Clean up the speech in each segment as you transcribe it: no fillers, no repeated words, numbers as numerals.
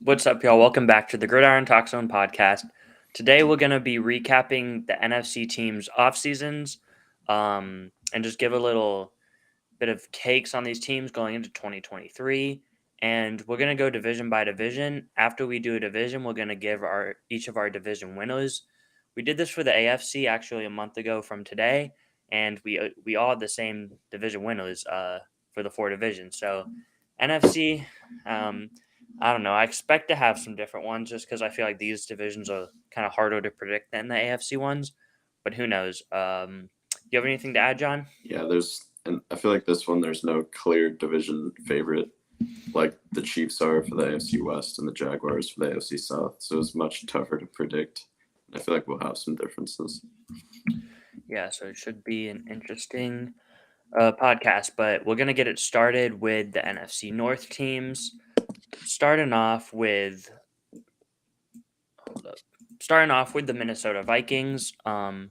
What's up, y'all? Welcome back to the GridironTalkZone podcast. Today, we're going to be recapping the NFC teams' off seasons, and just give a little bit of takes on these teams going into 2023. And we're going to go division by division. After we do a division, we're going to give each of our division winners. We did this for the AFC actually a month ago from today, and we all had the same division winners for the four divisions. So NFC. I don't know. I expect to have some different ones just because I feel like these divisions are kind of harder to predict than the AFC ones. But who knows? You have anything to add, John? Yeah, and I feel like this one, there's no clear division favorite like the Chiefs are for the AFC West and the Jaguars for the AFC South. So it's much tougher to predict. I feel like we'll have some differences. Yeah, so it should be an interesting podcast, but we're going to get it started with the NFC North teams. Starting off with the Minnesota Vikings. The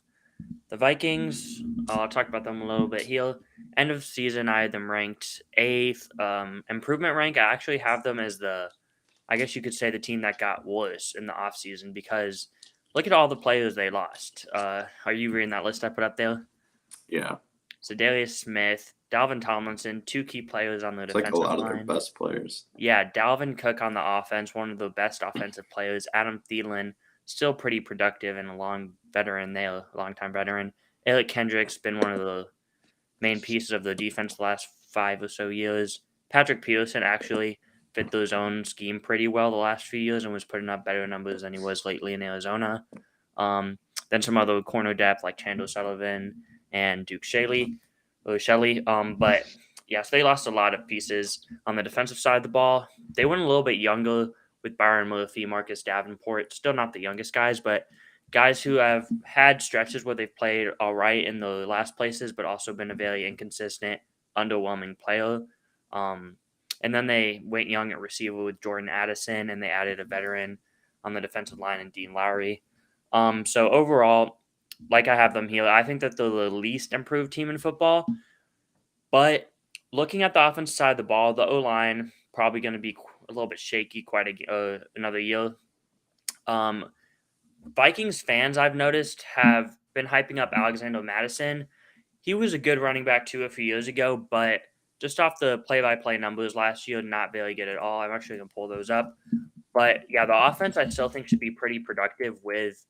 Vikings, I'll talk about them a little bit here. End of season, I had them ranked 8th. Improvement rank, I actually have them as I guess you could say, the team that got worse in the offseason because look at all the players they lost. Are you reading that list I put up there? Yeah. So Darius Smith, Dalvin Tomlinson, two key players on the defensive line. Like a lot of their best players. Yeah, Dalvin Cook on the offense, one of the best offensive players. Adam Thielen, still pretty productive and a long time veteran. Eric Kendrick's been one of the main pieces of the defense the last 5 or so years. Patrick Peterson actually fit the zone scheme pretty well the last few years and was putting up better numbers than he was lately in Arizona. Then some other corner depth like Chandler Sullivan and Duke Shelley. But yes, they lost a lot of pieces on the defensive side of the ball. They went a little bit younger with Byron Murphy, Marcus Davenport. Still not the youngest guys, but guys who have had stretches where they've played all right in the last places, but also been a very inconsistent, underwhelming player. And then they went young at receiver with Jordan Addison, and they added a veteran on the defensive line in Dean Lowry. So overall, like I have them here, I think that they're the least improved team in football. But looking at the offensive side of the ball, the O-line probably going to be a little bit shaky another year. Vikings fans, I've noticed, have been hyping up Alexander Madison. He was a good running back too a few years ago, but just off the play-by-play numbers last year, not very good at all. I'm actually going to pull those up. But yeah, the offense I still think should be pretty productive with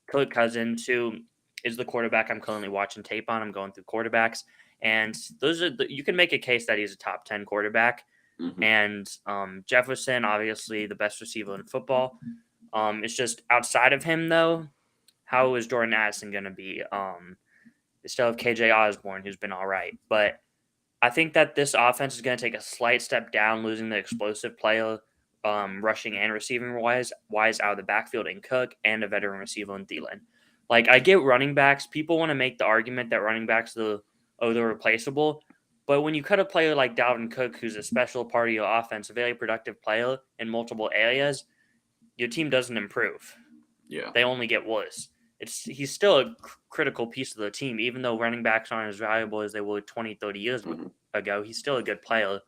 Kirk Cousins, who is the quarterback I'm currently watching tape on. I'm going through quarterbacks, and you can make a case that he's a top 10 quarterback. Mm-hmm. And Jefferson, obviously the best receiver in football. It's just outside of him, though, how is Jordan Addison going to be? They still have KJ Osborne, who's been all right. But I think that this offense is going to take a slight step down, losing the explosive player, rushing and receiving wise out of the backfield in Cook and a veteran receiver in Thielen. Like, I get running backs. People want to make the argument that running backs they're replaceable. But when you cut a player like Dalvin Cook, who's a special part of your offense, a very productive player in multiple areas, your team doesn't improve. Yeah. They only get worse. He's still a critical piece of the team, even though running backs aren't as valuable as they were 20, 30 years ago. He's still a good player.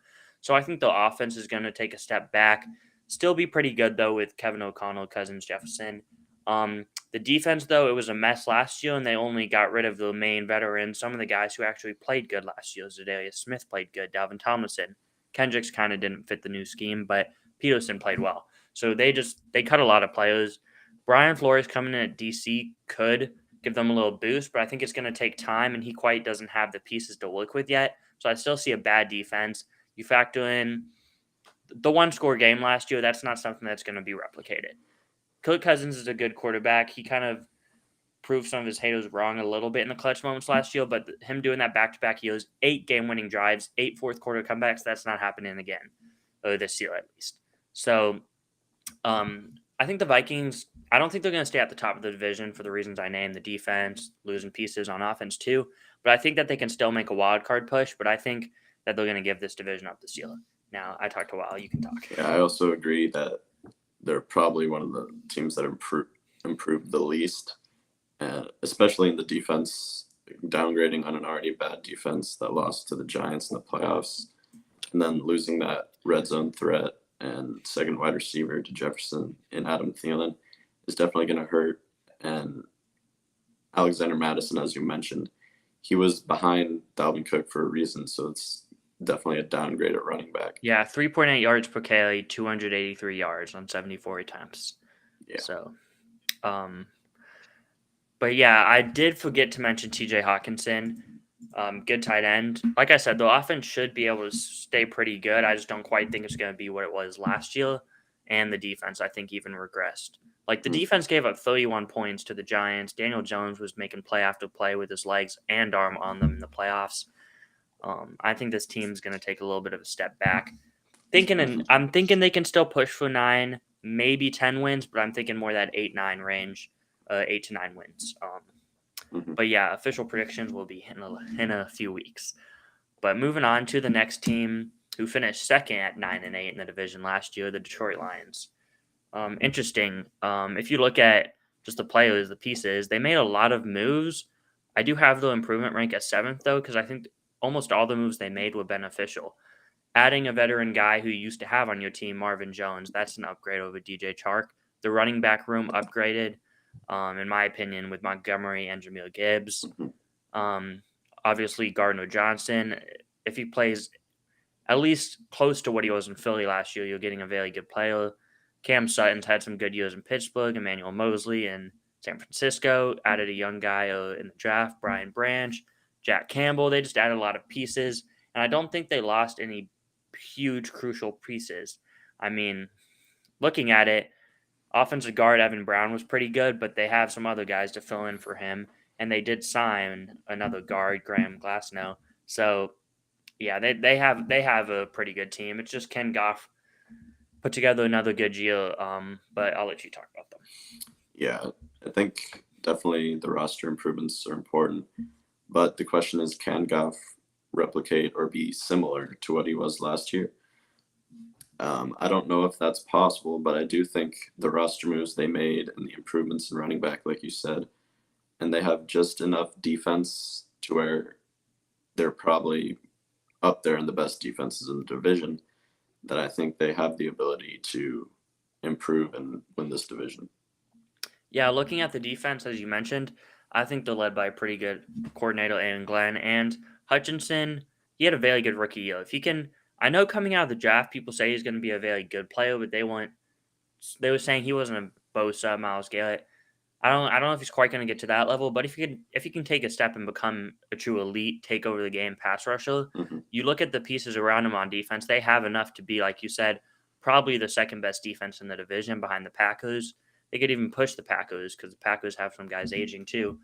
So I think the offense is going to take a step back. Still be pretty good, though, with Kevin O'Connell, Cousins, Jefferson. The defense, though, it was a mess last year, and they only got rid of the main veterans. Some of the guys who actually played good last year, Zadarius Smith played good, Dalvin Tomlinson. Kendricks kind of didn't fit the new scheme, but Peterson played well. So they cut a lot of players. Brian Flores coming in at DC could give them a little boost, but I think it's going to take time, and he quite doesn't have the pieces to work with yet. So I still see a bad defense. You factor in the one-score game last year, that's not something that's going to be replicated. Kirk Cousins is a good quarterback. He kind of proved some of his haters wrong a little bit in the clutch moments last year, but him doing that back-to-back years, 8 game-winning drives, 8 fourth-quarter comebacks, that's not happening again, this year at least. So I think the Vikings, I don't think they're going to stay at the top of the division for the reasons I named, the defense, losing pieces on offense too, but I think that they can still make a wild card push, but I think that they're going to give this division up this year. Now, I talked a while. You can talk. Yeah, I also agree that they're probably one of the teams that improved the least, especially in the defense, downgrading on an already bad defense that lost to the Giants in the playoffs, and then losing that red zone threat and second wide receiver to Jefferson and Adam Thielen is definitely going to hurt. And Alexander Madison, as you mentioned, he was behind Dalvin Cook for a reason, so it's definitely a downgrade at running back. Yeah, 3.8 yards per carry, 283 yards on 74 attempts. Yeah. So, but yeah, I did forget to mention TJ Hawkinson. Good tight end. Like I said, the offense should be able to stay pretty good. I just don't quite think it's going to be what it was last year. And the defense, I think, even regressed. Like, the defense gave up 31 points to the Giants. Daniel Jones was making play after play with his legs and arm on them in the playoffs. I think this team's going to take a little bit of a step back. I'm thinking they can still push for 9, maybe 10 wins, but I'm thinking more that 8-9 range, 8 to 9 wins. But yeah, official predictions will be in a few weeks. But moving on to the next team, who finished second at 9-8 in the division last year, the Detroit Lions. Interesting. If you look at just the players, the pieces, they made a lot of moves. I do have the improvement rank at 7th, though, because I think almost all the moves they made were beneficial. Adding a veteran guy who you used to have on your team, Marvin Jones, that's an upgrade over DJ Chark. The running back room upgraded, in my opinion, with Montgomery and Jahmyr Gibbs. Obviously, Gardner Johnson, if he plays at least close to what he was in Philly last year, you're getting a very good player. Cam Sutton's had some good years in Pittsburgh. Emmanuel Mosley in San Francisco added a young guy in the draft, Brian Branch, Jack Campbell. They just added a lot of pieces, and I don't think they lost any huge, crucial pieces. I mean, looking at it, offensive guard Evan Brown was pretty good, but they have some other guys to fill in for him, and they did sign another guard, Graham Glasnow. So, yeah, they have a pretty good team. It's just Ken Goff put together another good year, but I'll let you talk about them. Yeah, I think definitely the roster improvements are important, but the question is, can Goff replicate or be similar to what he was last year? I don't know if that's possible, but I do think the roster moves they made and the improvements in running back, like you said, and they have just enough defense to where they're probably up there in the best defenses in the division, that I think they have the ability to improve and win this division. Yeah, looking at the defense, as you mentioned, I think they're led by a pretty good coordinator, Aaron Glenn, and Hutchinson. He had a very good rookie year. If he can, I know coming out of the draft, people say he's going to be a very good player, but they were saying he wasn't a Bosa, Myles Garrett. I don't know if he's quite going to get to that level, but if he can take a step and become a true elite, take over the game pass rusher, you look at the pieces around him on defense, they have enough to be, like you said, probably the second best defense in the division behind the Packers. They could even push the Packers because the Packers have some guys aging too.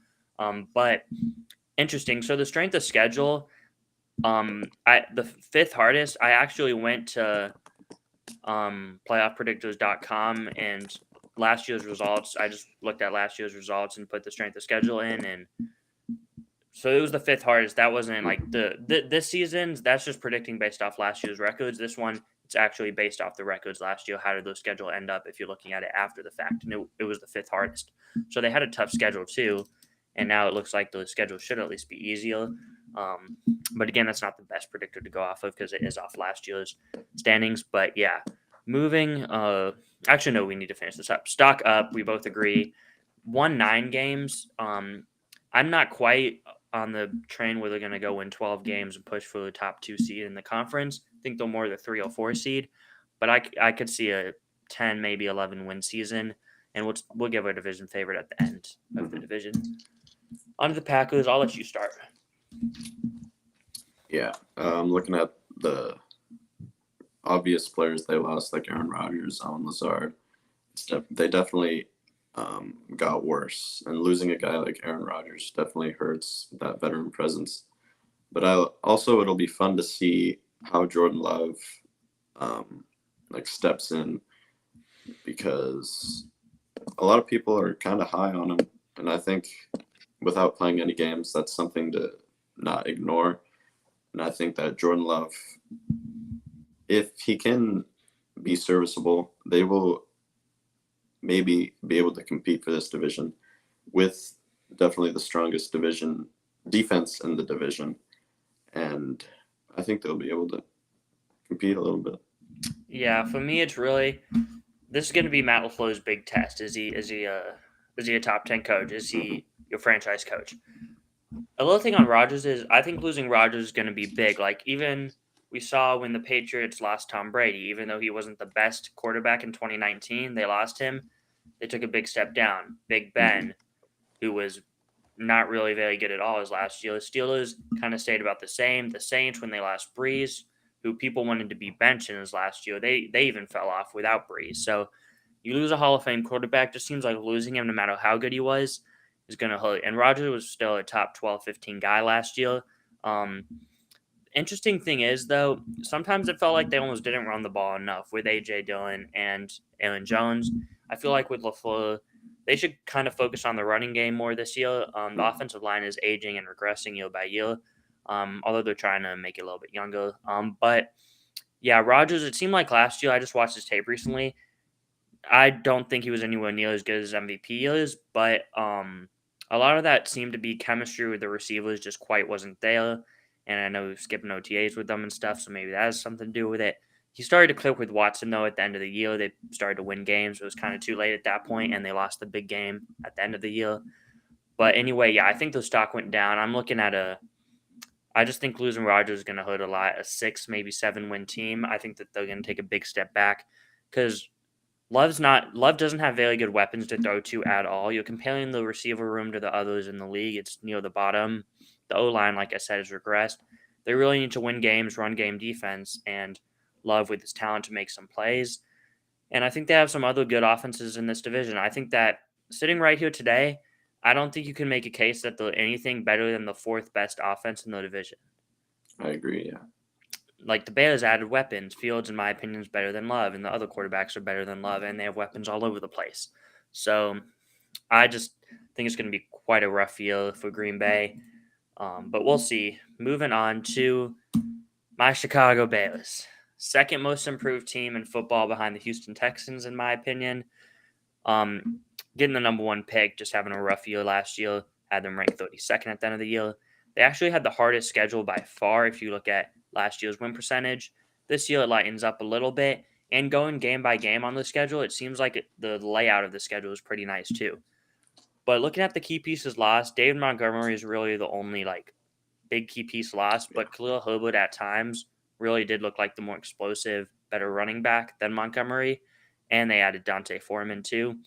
But interesting. So the strength of schedule, the 5th hardest, I actually went to playoffpredictors.com and last year's results. I just looked at last year's results and put the strength of schedule in, and so it was the 5th hardest. That wasn't like this season's. That's just predicting based off last year's records. This one, it's actually based off the records last year. How did the schedule end up if you're looking at it after the fact? And it was the 5th hardest. So they had a tough schedule too, and now it looks like the schedule should at least be easier. But again, that's not the best predictor to go off of because it is off last year's standings. But yeah, moving. Actually, no, we need to finish this up. Stock up. We both agree. Won 9 games. I'm not quite on the train where they're going to go win 12 games and push for the top 2 seed in the conference. I think they're more the 3 or 4 seed, but I could see a 10, maybe 11 win season, and we'll give a division favorite at the end of the division. On to the Packers. I'll let you start. Yeah, looking at the obvious players they lost, like Aaron Rodgers, Allen Lazard, they definitely got worse. And losing a guy like Aaron Rodgers definitely hurts that veteran presence. But it'll be fun to see how Jordan Love steps in, because a lot of people are kind of high on him. And I think without playing any games, that's something to not ignore. And I think that Jordan Love, if he can be serviceable, they will maybe be able to compete for this division with definitely the strongest defense in the division. And I think they'll be able to compete a little bit. Yeah, for me, it's really this is going to be Matt LaFleur's big test. Is he a top 10 coach? Is he your franchise coach? A little thing on Rodgers is I think losing Rodgers is going to be big. Like even we saw when the Patriots lost Tom Brady, even though he wasn't the best quarterback in 2019, they lost him. They took a big step down. Big Ben, who was not really very good at all his last year. The Steelers kind of stayed about the same. The Saints, when they lost Breeze, who people wanted to be benched in his last year, they even fell off without Breeze. So you lose a Hall of Fame quarterback, just seems like losing him, no matter how good he was, is going to hurt. And Rodgers was still a top 12, 15 guy last year. Um, Interesting thing is, though, sometimes it felt like they almost didn't run the ball enough with A.J. Dillon and Aaron Jones. I feel like with LaFleur, they should kind of focus on the running game more this year. The offensive line is aging and regressing year by year, although they're trying to make it a little bit younger. But yeah, Rodgers, it seemed like last year, I just watched his tape recently. I don't think he was anywhere near as good as MVP is, but a lot of that seemed to be chemistry with the receivers just quite wasn't there. And I know we were skipping OTAs with them and stuff, so maybe that has something to do with it. He started to click with Watson, though, at the end of the year. They started to win games. It was kind of too late at that point, and they lost the big game at the end of the year. But anyway, yeah, I think the stock went down. I'm looking at I just think losing Rodgers is going to hurt a lot. A 6, maybe 7 win team. I think that they're going to take a big step back because Love doesn't have very good weapons to throw to at all. You're comparing the receiver room to the others in the league. It's near the bottom. The O-line, like I said, has regressed. They really need to win games, run game defense, and Love with his talent to make some plays. And I think they have some other good offenses in this division. I think that sitting right here today, I don't think you can make a case that they're anything better than the fourth best offense in the division. I agree. Yeah. Like the Bears added weapons. Fields, in my opinion, is better than Love, and the other quarterbacks are better than Love, and they have weapons all over the place. So I just think it's going to be quite a rough year for Green Bay. But we'll see. Moving on to my Chicago Bears. Second most improved team in football behind the Houston Texans, in my opinion. Getting the number 1 pick, just having a rough year last year, had them ranked 32nd at the end of the year. They actually had the hardest schedule by far if you look at last year's win percentage. This year it lightens up a little bit. And going game by game on the schedule, it seems like the layout of the schedule is pretty nice too. But looking at the key pieces lost, David Montgomery is really the only big key piece lost. But Khalil Herbert at times really did look like the more explosive, better running back than Montgomery. And they added Dante Foreman too.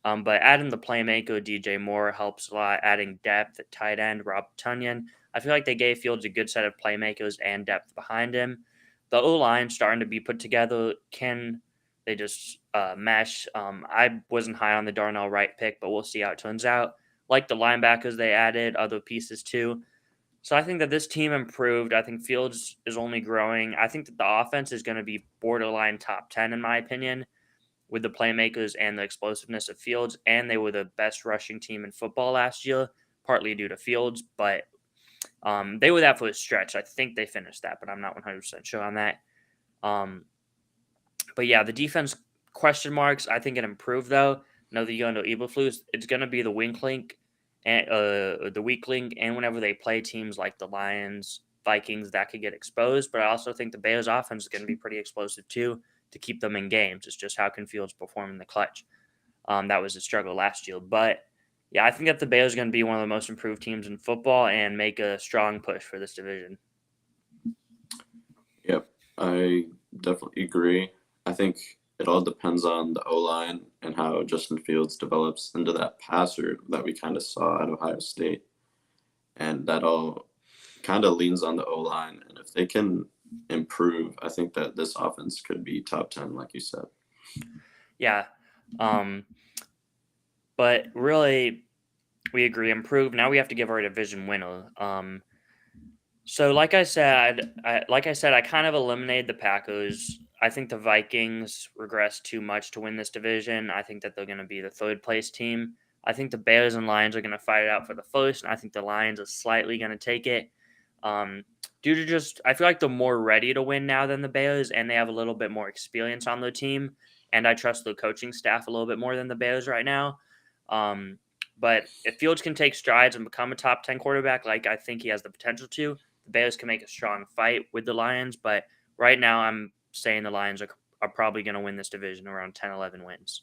But adding the playmaker DJ Moore helps a lot. Adding depth at tight end, Rob Tunyon. I feel like they gave Fields a good set of playmakers and depth behind him. The O-line starting to be put together. Can they just mesh? I wasn't high on the Darnell Wright pick, but we'll see how it turns out. Like the linebackers they added, other pieces too. So I think that this team improved. I think Fields is only growing. I think that the offense is going to be borderline top 10 in my opinion, with the playmakers and the explosiveness of Fields, and they were the best rushing team in football last year, partly due to Fields, but they were that for a stretch. I think they finished that, but I'm not 100% sure on that. But yeah, the defense question marks. I think it improved though. Another year under Eberflus, it's going to be the weak link, and whenever they play teams like the Lions, Vikings, that could get exposed. But I also think the Bears' offense is going to be pretty explosive too to keep them in games. It's just how can Fields perform in the clutch. That was a struggle last year. But yeah, I think that the Bears are going to be one of the most improved teams in football and make a strong push for this division. Yep, I definitely agree. I think it all depends on the O-line and how Justin Fields develops into that passer that we kind of saw at Ohio State. And that all kind of leans on the O-line. And if they can improve, I think that this offense could be top 10, like you said. Yeah. But really, we agree, improve. Now we have to give our division winner. So like I said, I kind of eliminated the Packers. I think the Vikings regressed too much to win this division. I think that they're going to be the third place team. I think the Bears and Lions are going to fight it out for the first, and I think the Lions are slightly going to take it. Due to just, I feel like they're more ready to win now than the Bears, and they have a little bit more experience on their team, and I trust the coaching staff a little bit more than the Bears right now. But if Fields can take strides and become a top 10 quarterback, like I think he has the potential to, the Bears can make a strong fight with the Lions. But right now, I'm saying the Lions are probably going to win this division around 10, 11 wins.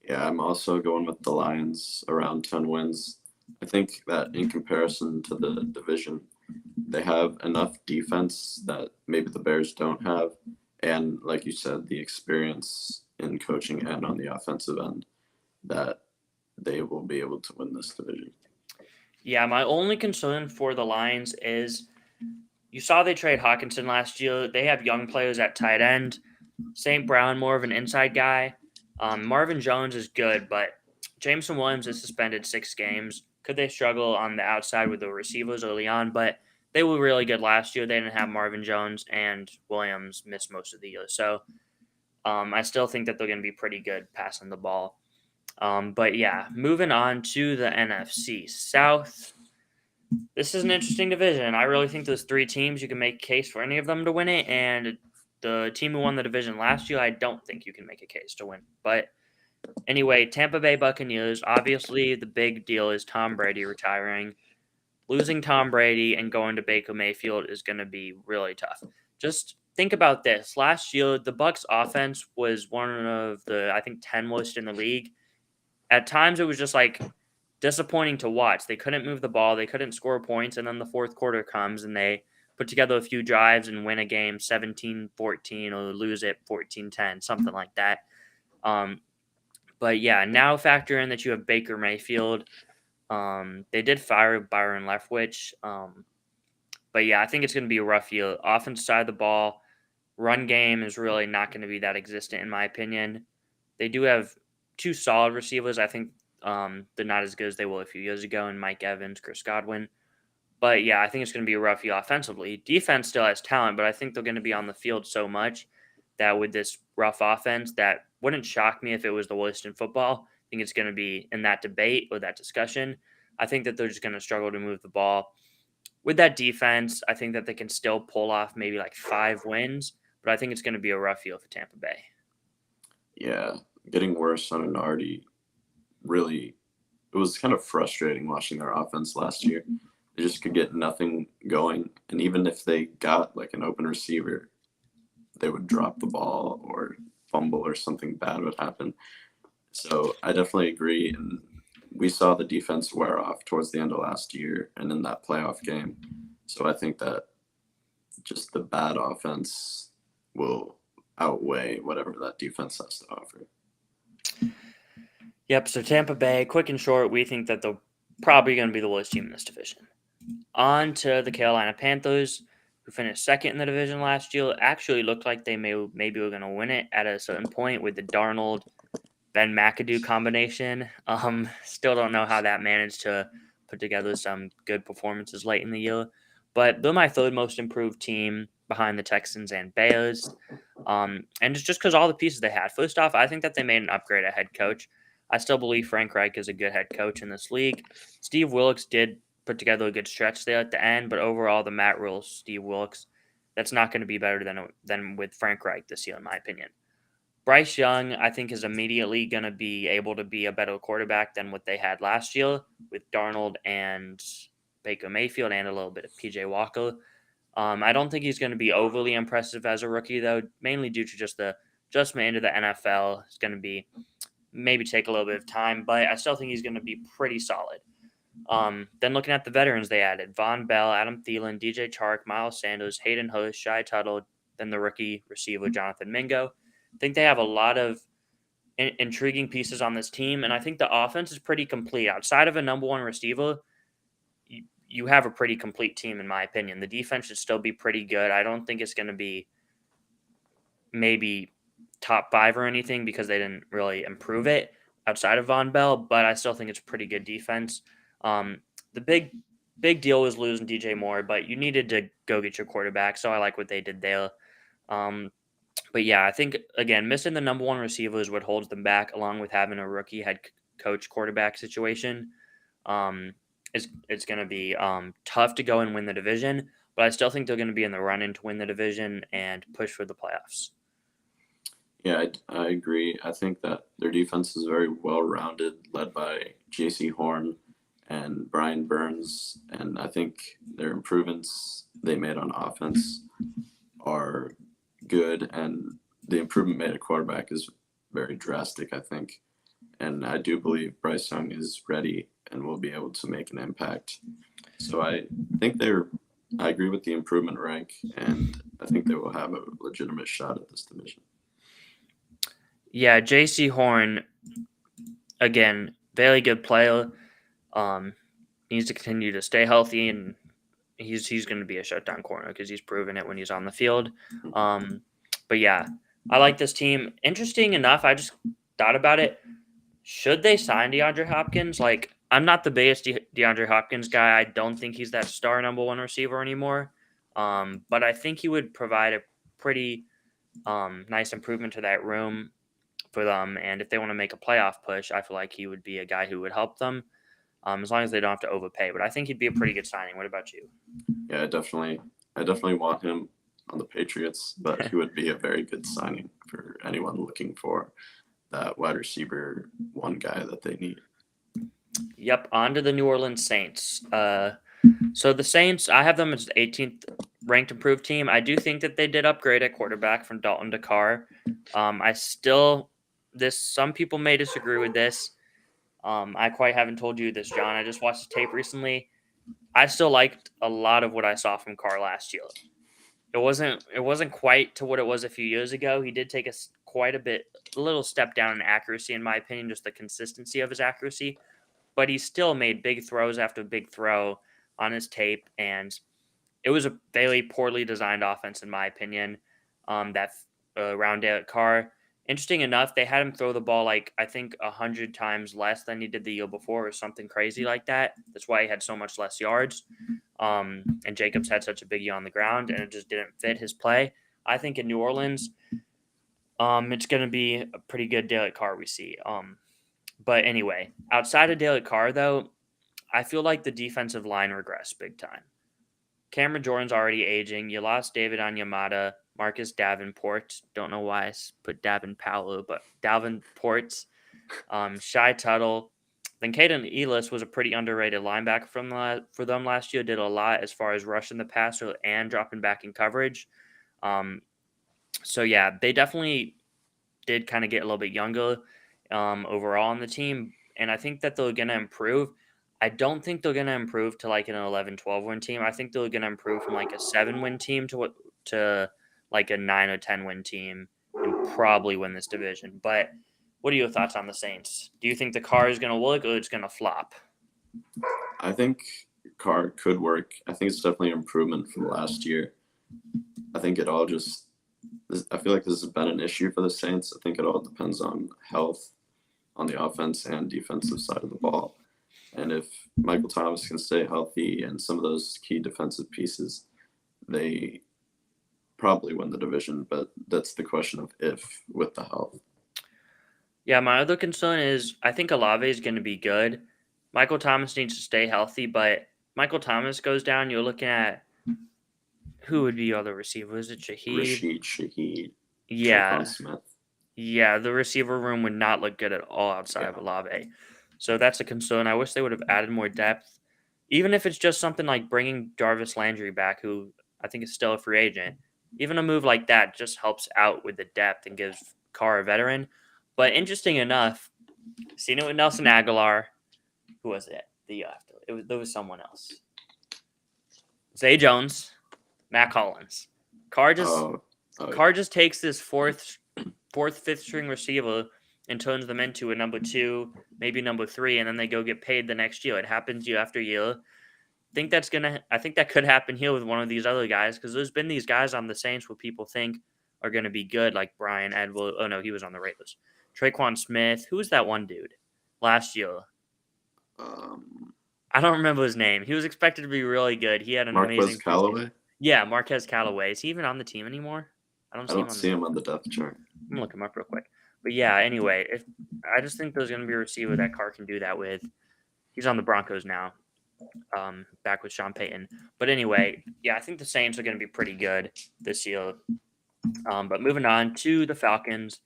Yeah, I'm also going with the Lions around 10 wins. I think that in comparison to the division, they have enough defense that maybe the Bears don't have. And like you said, the experience in coaching and on the offensive end that they will be able to win this division. Yeah, my only concern for the Lions is you saw they trade Hawkinson last year. They have young players at tight end. St. Brown, more of an inside guy. Marvin Jones is good, but Jameson Williams is suspended 6 games. Could they struggle on the outside with the receivers early on? But they were really good last year. They didn't have Marvin Jones, and Williams missed most of the year. So I still think that they're going to be pretty good passing the ball. But yeah, moving on to the NFC South. This is an interesting division. I really think those 3 teams, you can make a case for any of them to win it. And the team who won the division last year, I don't think you can make a case to win. But anyway, Tampa Bay Buccaneers, obviously the big deal is Tom Brady retiring. Losing Tom Brady and going to Baker Mayfield is going to be really tough. Just think about this. Last year, the Bucs offense was one of the, I think, 10 worst in the league. At times, it was just like disappointing to watch. They couldn't move the ball. They couldn't score points. And then the fourth quarter comes and they put together a few drives and win a game 17-14 or lose it 14-10, something like that. But yeah, now factor in that you have Baker Mayfield. They did fire Byron Leftwich. But yeah, I think it's going to be a rough year. Offense side of the ball, run game is really not going to be that existent in my opinion. They do have 2 solid receivers. I think they're not as good as they were a few years ago in Mike Evans, Chris Godwin. But yeah, I think it's going to be a rough year offensively. Defense still has talent, but I think they're going to be on the field so much that with this rough offense, that wouldn't shock me if it was the worst in football. I think it's going to be in that debate or that discussion. I think that they're just going to struggle to move the ball. With that defense, I think that they can still pull off maybe like 5 wins, but I think it's going to be a rough year for Tampa Bay. Yeah, getting worse on an already really, it was kind of frustrating watching their offense last year. They just could get nothing going. And even if they got like an open receiver, they would drop the ball or fumble or something bad would happen. So I definitely agree. And we saw the defense wear off towards the end of last year and in that playoff game. So I think that just the bad offense will outweigh whatever that defense has to offer. Yep, so Tampa Bay, quick and short, we think that they're probably going to be the worst team in this division. On to the Carolina Panthers, who finished second in the division last year. Actually looked like they maybe were going to win it at a certain point with the Darnold Ben McAdoo combination. Still don't know how that managed to put together some good performances late in the year. But they're my 3rd most improved team behind the Texans and Bears. And it's just because all the pieces they had. First off, I think that they made an upgrade at head coach. I still believe Frank Reich is a good head coach in this league. Steve Wilkes did put together a good stretch there at the end, but overall, the Matt Rule, Steve Wilkes, that's not going to be better than with Frank Reich this year, in my opinion. Bryce Young, I think, is immediately going to be able to be a better quarterback than what they had last year with Darnold and Baker Mayfield and a little bit of PJ Walker. I don't think he's going to be overly impressive as a rookie, though, mainly due to just the adjustment into the NFL. It's going to be maybe take a little bit of time, but I still think he's going to be pretty solid. Then looking at the veterans they added, Von Bell, Adam Thielen, DJ Chark, Miles Sanders, Hayden Hurst, Shai Tuttle, then the rookie receiver Jonathan Mingo. I think they have a lot of intriguing pieces on this team, and I think the offense is pretty complete. Outside of a number 1 receiver, you have a pretty complete team, in my opinion. The defense should still be pretty good. I don't think it's going to be maybe top 5 or anything because they didn't really improve it outside of Von Bell, but I still think it's pretty good defense. The big deal was losing DJ Moore, but you needed to go get your quarterback, so I like what they did there. But yeah, I think, again, missing the number 1 receiver is what holds them back, along with having a rookie head coach quarterback situation. It's going to be tough to go and win the division, but I still think they're going to be in the run-in to win the division and push for the playoffs. Yeah, I agree. I think that their defense is very well-rounded, led by J.C. Horn and Brian Burns, and I think their improvements they made on offense are good, and the improvement made at quarterback is very drastic, I think. And I do believe Bryce Young is ready and will be able to make an impact. So I think I agree with the improvement rank, and I think they will have a legitimate shot at this division. Yeah, J.C. Horn, again, very good player. Needs to continue to stay healthy, and he's going to be a shutdown corner because he's proven it when he's on the field. But yeah, I like this team. Interesting enough, I just thought about it. Should they sign DeAndre Hopkins? Like, I'm not the biggest DeAndre Hopkins guy. I don't think he's that star number one receiver anymore. But I think he would provide a pretty nice improvement to that room for them. And if they want to make a playoff push, I feel like he would be a guy who would help them. As long as they don't have to overpay. But I think he'd be a pretty good signing. What about you? Yeah, I definitely want him on the Patriots, but he would be a very good signing for anyone looking for that wide receiver one guy that they need. Yep, on to the New Orleans Saints. So the Saints, I have them as the 18th ranked improved team. I do think that they did upgrade at quarterback from Dalton to Carr. Some people may disagree with this. I quite haven't told you this, John. I just watched the tape recently. I still liked a lot of what I saw from Carr last year. It wasn't quite to what it was a few years ago. He did take a little step down in accuracy, in my opinion, just the consistency of his accuracy. But he still made big throws after big throw on his tape, and it was a very poorly designed offense, in my opinion. Around Derek Carr. Interesting enough, they had him throw the ball I think 100 times less than he did the year before, or something crazy like that. That's why he had so much less yards. And Jacobs had such a big year on the ground, and it just didn't fit his play. I think in New Orleans, it's going to be a pretty good Derek Carr we see. But anyway, outside of Derek Carr, though, I feel like the defensive line regressed big time. Cameron Jordan's already aging. You lost David Onyemata, Marcus Davenport. Don't know why I put Davenport, but Davenport, Shy Tuttle. Then Caden Elis was a pretty underrated linebacker for them last year. Did a lot as far as rushing the passer and dropping back in coverage. So yeah, they definitely did kind of get a little bit younger overall on the team, and I think that they're going to improve. I don't think they're going to improve to like an 11-12 win team. I think they're going to improve from like a 7-win team to like a 9 or 10 win team and probably win this division. But what are your thoughts on the Saints? Do you think the Carr is going to work or it's going to flop? I think Carr could work. I think it's definitely an improvement from last year. I think I feel like this has been an issue for the Saints. I think it all depends on health on the offense and defensive side of the ball. And if Michael Thomas can stay healthy and some of those key defensive pieces, they probably win the division. But that's the question of if with the health. Yeah, my other concern is I think Olave is going to be good. Michael Thomas needs to stay healthy, but Michael Thomas goes down. You're looking at who would be your other receiver? Is it Rashid Shaheed. Yeah. Smith. Yeah, the receiver room would not look good at all outside of Olave. So that's a concern. I wish they would have added more depth. Even if it's just something like bringing Jarvis Landry back, who I think is still a free agent. Even a move like that just helps out with the depth and gives Carr a veteran. But interesting enough, seen it with Nelson Aguilar. Who was it? The year after. There was someone else. Zay Jones, Matt Collins. Carr just takes this fourth, fifth string receiver and turns them into a number 2, maybe number 3, and then they go get paid the next year. It happens year after year. I think that could happen here with one of these other guys, because there's been these guys on the Saints where people think are going to be good, like Brian Edwards. Oh no, he was on the Raiders. Traquan Smith. Who was that one dude last year? I don't remember his name. He was expected to be really good. He had an amazing Callaway. Yeah, Marquez Callaway. Is he even on the team anymore? I don't see him on the depth chart. I'm gonna look him up real quick. But yeah, anyway, I just think there's going to be a receiver that Carr can do that with. He's on the Broncos now, back with Sean Payton. But anyway, yeah, I think the Saints are going to be pretty good this year. But moving on to the Falcons.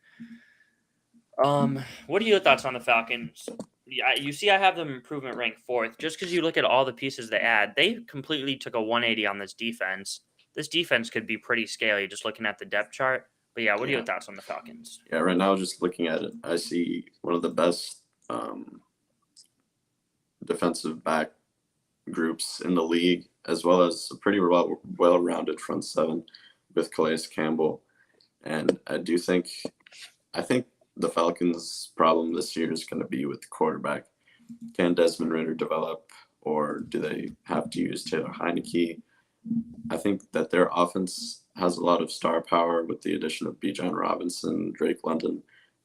What are your thoughts on the Falcons? Yeah, you see I have them improvement ranked 4th. Just because you look at all the pieces they add, they completely took a 180 on this defense. this defense could be pretty scaly just looking at the depth chart. But yeah, what are your thoughts on the Falcons? Yeah, right now, just looking at it, I see one of the best defensive back groups in the league, as well as a pretty well-rounded front seven with Calais Campbell. And I think the Falcons' problem this year is going to be with the quarterback. Can Desmond Ridder develop, or do they have to use Taylor Heineke? I think that their offense has a lot of star power with the addition of Bijan Robinson, Drake London,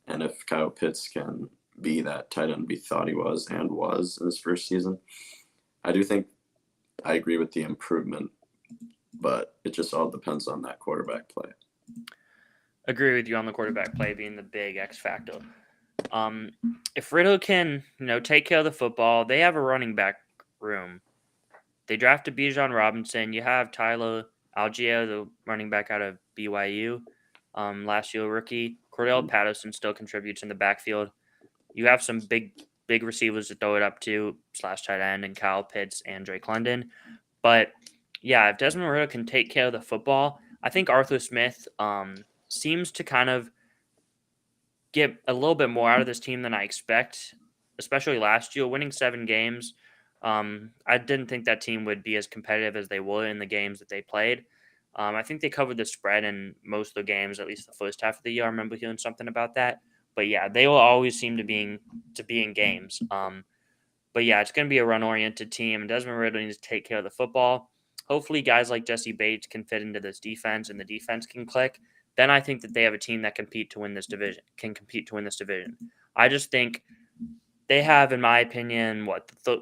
and if Kyle Pitts can be that tight end we thought he was and was in his first season, I agree with the improvement, but it just all depends on that quarterback play. Agree with you on the quarterback play being the big X factor. If Riddle can, take care of the football, they have a running back room. They drafted Bijan Robinson. You have Tyler Algier, the running back out of BYU, last year rookie. Cordell Patterson still contributes in the backfield. You have some big receivers to throw it up to, / tight end, and Kyle Pitts and Drake London. But yeah, if Desmond Ridder can take care of the football, I think Arthur Smith seems to kind of get a little bit more out of this team than I expect, especially last year, winning 7 games. I didn't think that team would be as competitive as they were in the games that they played. I think they covered the spread in most of the games, at least the first half of the year. I remember hearing something about that. But yeah, they will always seem to be in games. But yeah, it's going to be a run-oriented team. Desmond Ridder needs to take care of the football. Hopefully, guys like Jesse Bates can fit into this defense, and the defense can click. Then I think that they have a team that can compete to win this division. I just think they have, in my opinion,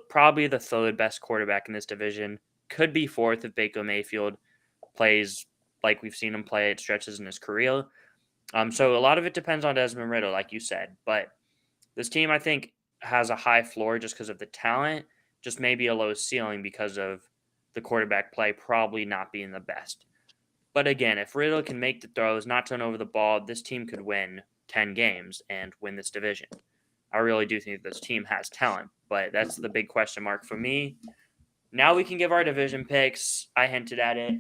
probably the third best quarterback in this division. Could be fourth if Baker Mayfield plays like we've seen him play at stretches in his career. So a lot of it depends on Desmond Ridder, like you said. But this team, I think, has a high floor just because of the talent, just maybe a low ceiling because of the quarterback play probably not being the best. But again, if Ridder can make the throws, not turn over the ball, this team could win 10 games and win this division. I really do think this team has talent, but that's the big question mark for me. Now we can give our division picks. I hinted at it.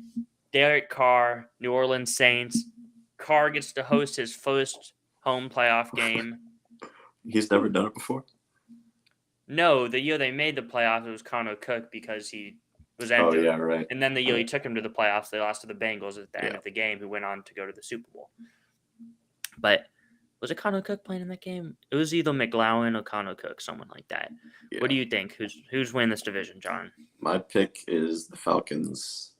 Derek Carr, New Orleans Saints. Carr gets to host his first home playoff game. He's never done it before? No, the year they made the playoffs, it was Connor Cook because he was injured. Oh, yeah, right. And then the year he took him to the playoffs, they lost to the Bengals at the end of the game, who went on to go to the Super Bowl. But was it Connor Cook playing in that game? It was either McLoughlin or Connor Cook, someone like that. Yeah. What do you think? Who's winning this division, John? My pick is the Falcons.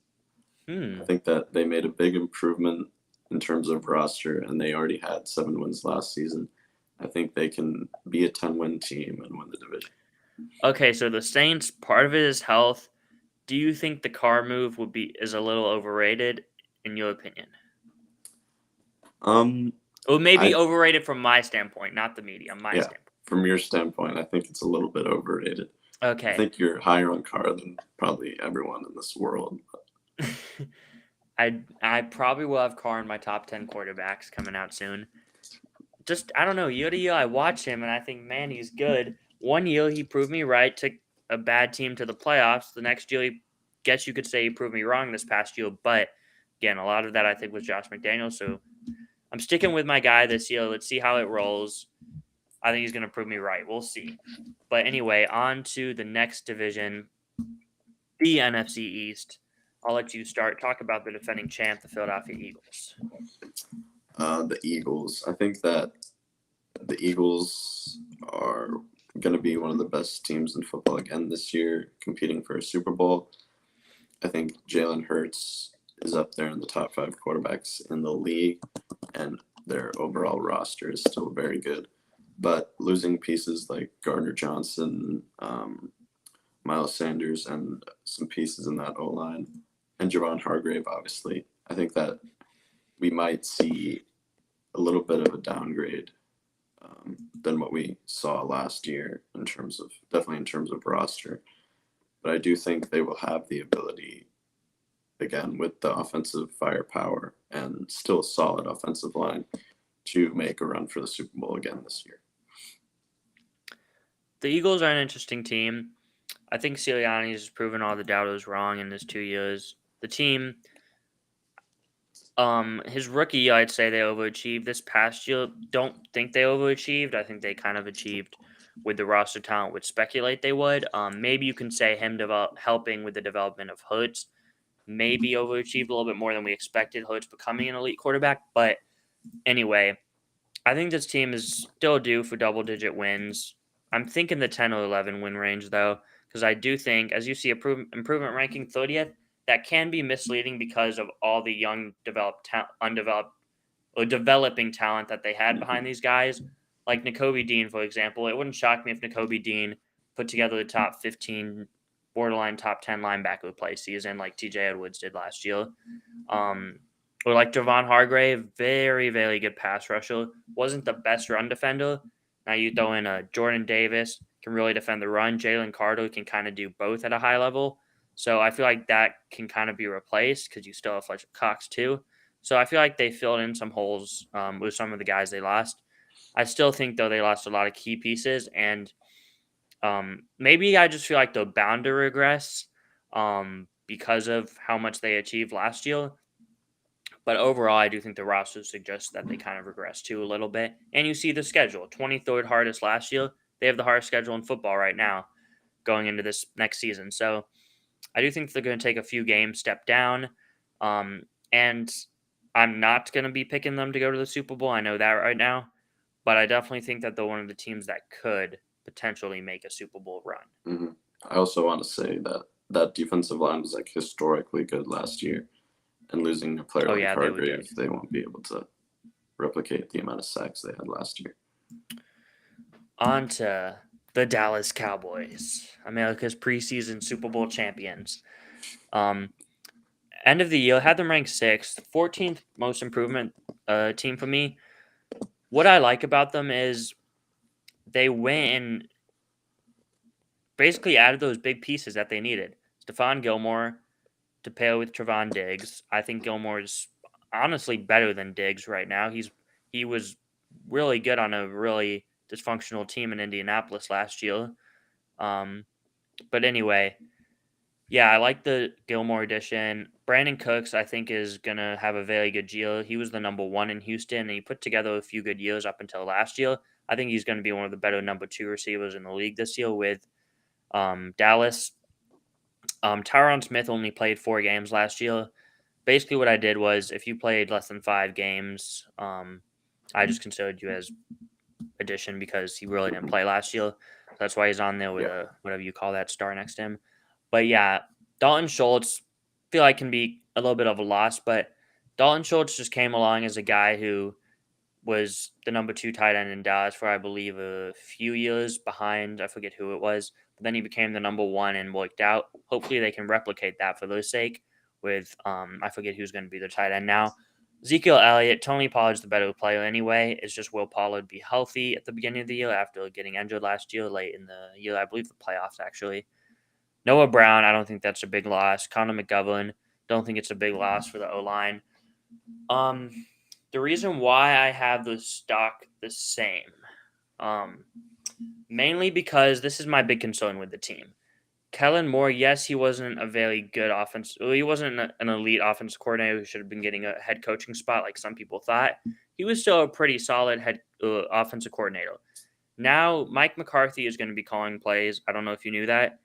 I think that they made a big improvement in terms of roster, and they already had 7 wins last season. I think they can be a 10-win team and win the division. Okay, so the Saints, part of it is health. Do you think the Carr move is a little overrated, in your opinion? Or maybe overrated from my standpoint, not the media. Standpoint. From your standpoint, I think it's a little bit overrated. Okay. I think you're higher on Carr than probably everyone in this world. I probably will have Carr in my top 10 quarterbacks coming out soon. Just, I don't know, year to year I watch him and I think, man, he's good. One year he proved me right, took a bad team to the playoffs. The next year, you could say he proved me wrong this past year. But again, a lot of that I think was Josh McDaniels. So I'm sticking with my guy this year. Let's see how it rolls. I think he's going to prove me right. We'll see. But anyway, on to the next division, the NFC East. I'll let you start. Talk about the defending champ, the Philadelphia Eagles. The Eagles. I think that the Eagles are going to be one of the best teams in football again this year, competing for a Super Bowl. I think Jalen Hurts is up there in the top 5 quarterbacks in the league, and their overall roster is still very good. But losing pieces like Gardner Johnson, Miles Sanders, and some pieces in that O-line, and Javon Hargrave, obviously, I think that we might see a little bit of a downgrade than what we saw last year definitely in terms of roster. But I do think they will have the ability, again, with the offensive firepower and still a solid offensive line, to make a run for the Super Bowl again this year. The Eagles are an interesting team. I think Sirianni has proven all the doubters wrong in his 2 years. The team, His rookie year, I'd say they overachieved. This past year, don't think they overachieved. I think they kind of achieved with the roster talent would speculate they would. Maybe you can say him helping with the development of Hurts maybe overachieved a little bit more than we expected. Hurts becoming an elite quarterback, but anyway, I think this team is still due for double-digit wins. I'm thinking the 10 or 11 win range though, because I do think, as you see, improvement ranking 30th, that can be misleading because of all the young, undeveloped, or developing talent that they had behind these guys. Like Nakobe Dean, for example. It wouldn't shock me if Nakobe Dean put together the top 15, borderline top 10 linebacker play season like TJ Edwards did last year. Or like Javon Hargrave, very, very good pass rusher. Wasn't the best run defender. Now you throw in a Jordan Davis, can really defend the run. Jalen Carter can kind of do both at a high level. So I feel like that can kind of be replaced because you still have Fletcher Cox too. So I feel like they filled in some holes with some of the guys they lost. I still think, though, they lost a lot of key pieces. And maybe I just feel like they're bound to regress because of how much they achieved last year. But overall, I do think the roster suggests that they kind of regress too a little bit. And you see the schedule, 23rd hardest last year. They have the hardest schedule in football right now going into this next season. So I do think they're going to take a few games, step down. And I'm not going to be picking them to go to the Super Bowl. I know that right now. But I definitely think that they're one of the teams that could potentially make a Super Bowl run. Mm-hmm. I also want to say that defensive line was like historically good last year. And losing a player like Hargrave, they won't be able to replicate the amount of sacks they had last year. On to the Dallas Cowboys, America's preseason Super Bowl champions. End of the year, had them ranked 6th, 14th most improvement team for me. What I like about them is they went and basically added those big pieces that they needed. Stephon Gilmore to pair with Trevon Diggs. I think Gilmore is honestly better than Diggs right now. He was really good on a really dysfunctional team in Indianapolis last year. But anyway, yeah, I like the Gilmore addition. Brandon Cooks, I think, is going to have a very good year. He was the number 1 in Houston, and he put together a few good years up until last year. I think he's going to be one of the better number 2 receivers in the league this year with Dallas. Tyron Smith only played 4 games last year. Basically, what I did was if you played less than 5 games, I just considered you as addition because he really didn't play last year. That's why he's on there with a whatever you call that star next to him. But yeah, Dalton Schultz feel like can be a little bit of a loss, but Dalton Schultz just came along as a guy who was the number 2 tight end in Dallas for, I believe, a few years behind. I forget who it was. But then he became the number 1 and worked out. Hopefully they can replicate that for their sake with, I forget who's going to be their tight end now. Ezekiel Elliott, Tony Pollard's the better player anyway. It's just will Pollard be healthy at the beginning of the year after getting injured last year, late in the year, I believe the playoffs actually. Noah Brown, I don't think that's a big loss. Connor McGovern, don't think it's a big loss for the O-line. The reason why I have the stock the same, mainly because this is my big concern with the team. Kellen Moore, yes, he wasn't a very good he wasn't an elite offensive coordinator who should have been getting a head coaching spot like some people thought. He was still a pretty solid head offensive coordinator. Now, Mike McCarthy is going to be calling plays. I don't know if you knew that.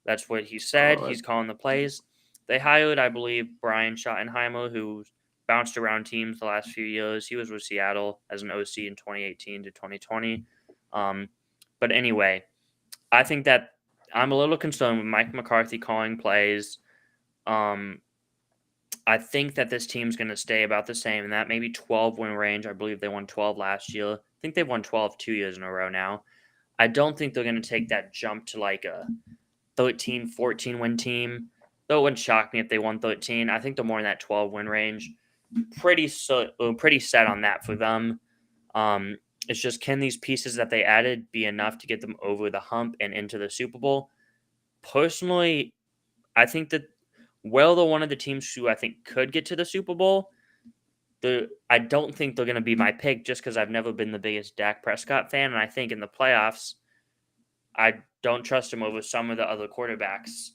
That's what he said. He's calling the plays. They hired, I believe, Brian Schottenheimer, who bounced around teams the last few years. He was with Seattle as an OC in 2018 to 2020. But anyway, I think that I'm a little concerned with Mike McCarthy calling plays. I think that this team's going to stay about the same, and that maybe 12 win range. I believe they won 12 last year. I think they've won 12 2 years in a row now. I don't think they're going to take that jump to like a 13, 14 win team. Though it wouldn't shock me if they won 13. I think they're more in that 12 win range. Pretty set on that for them. It's just, can these pieces that they added be enough to get them over the hump and into the Super Bowl? Personally, I think that they're one of the teams who I think could get to the Super Bowl. I don't think they're going to be my pick just because I've never been the biggest Dak Prescott fan, and I think in the playoffs, I don't trust him over some of the other quarterbacks,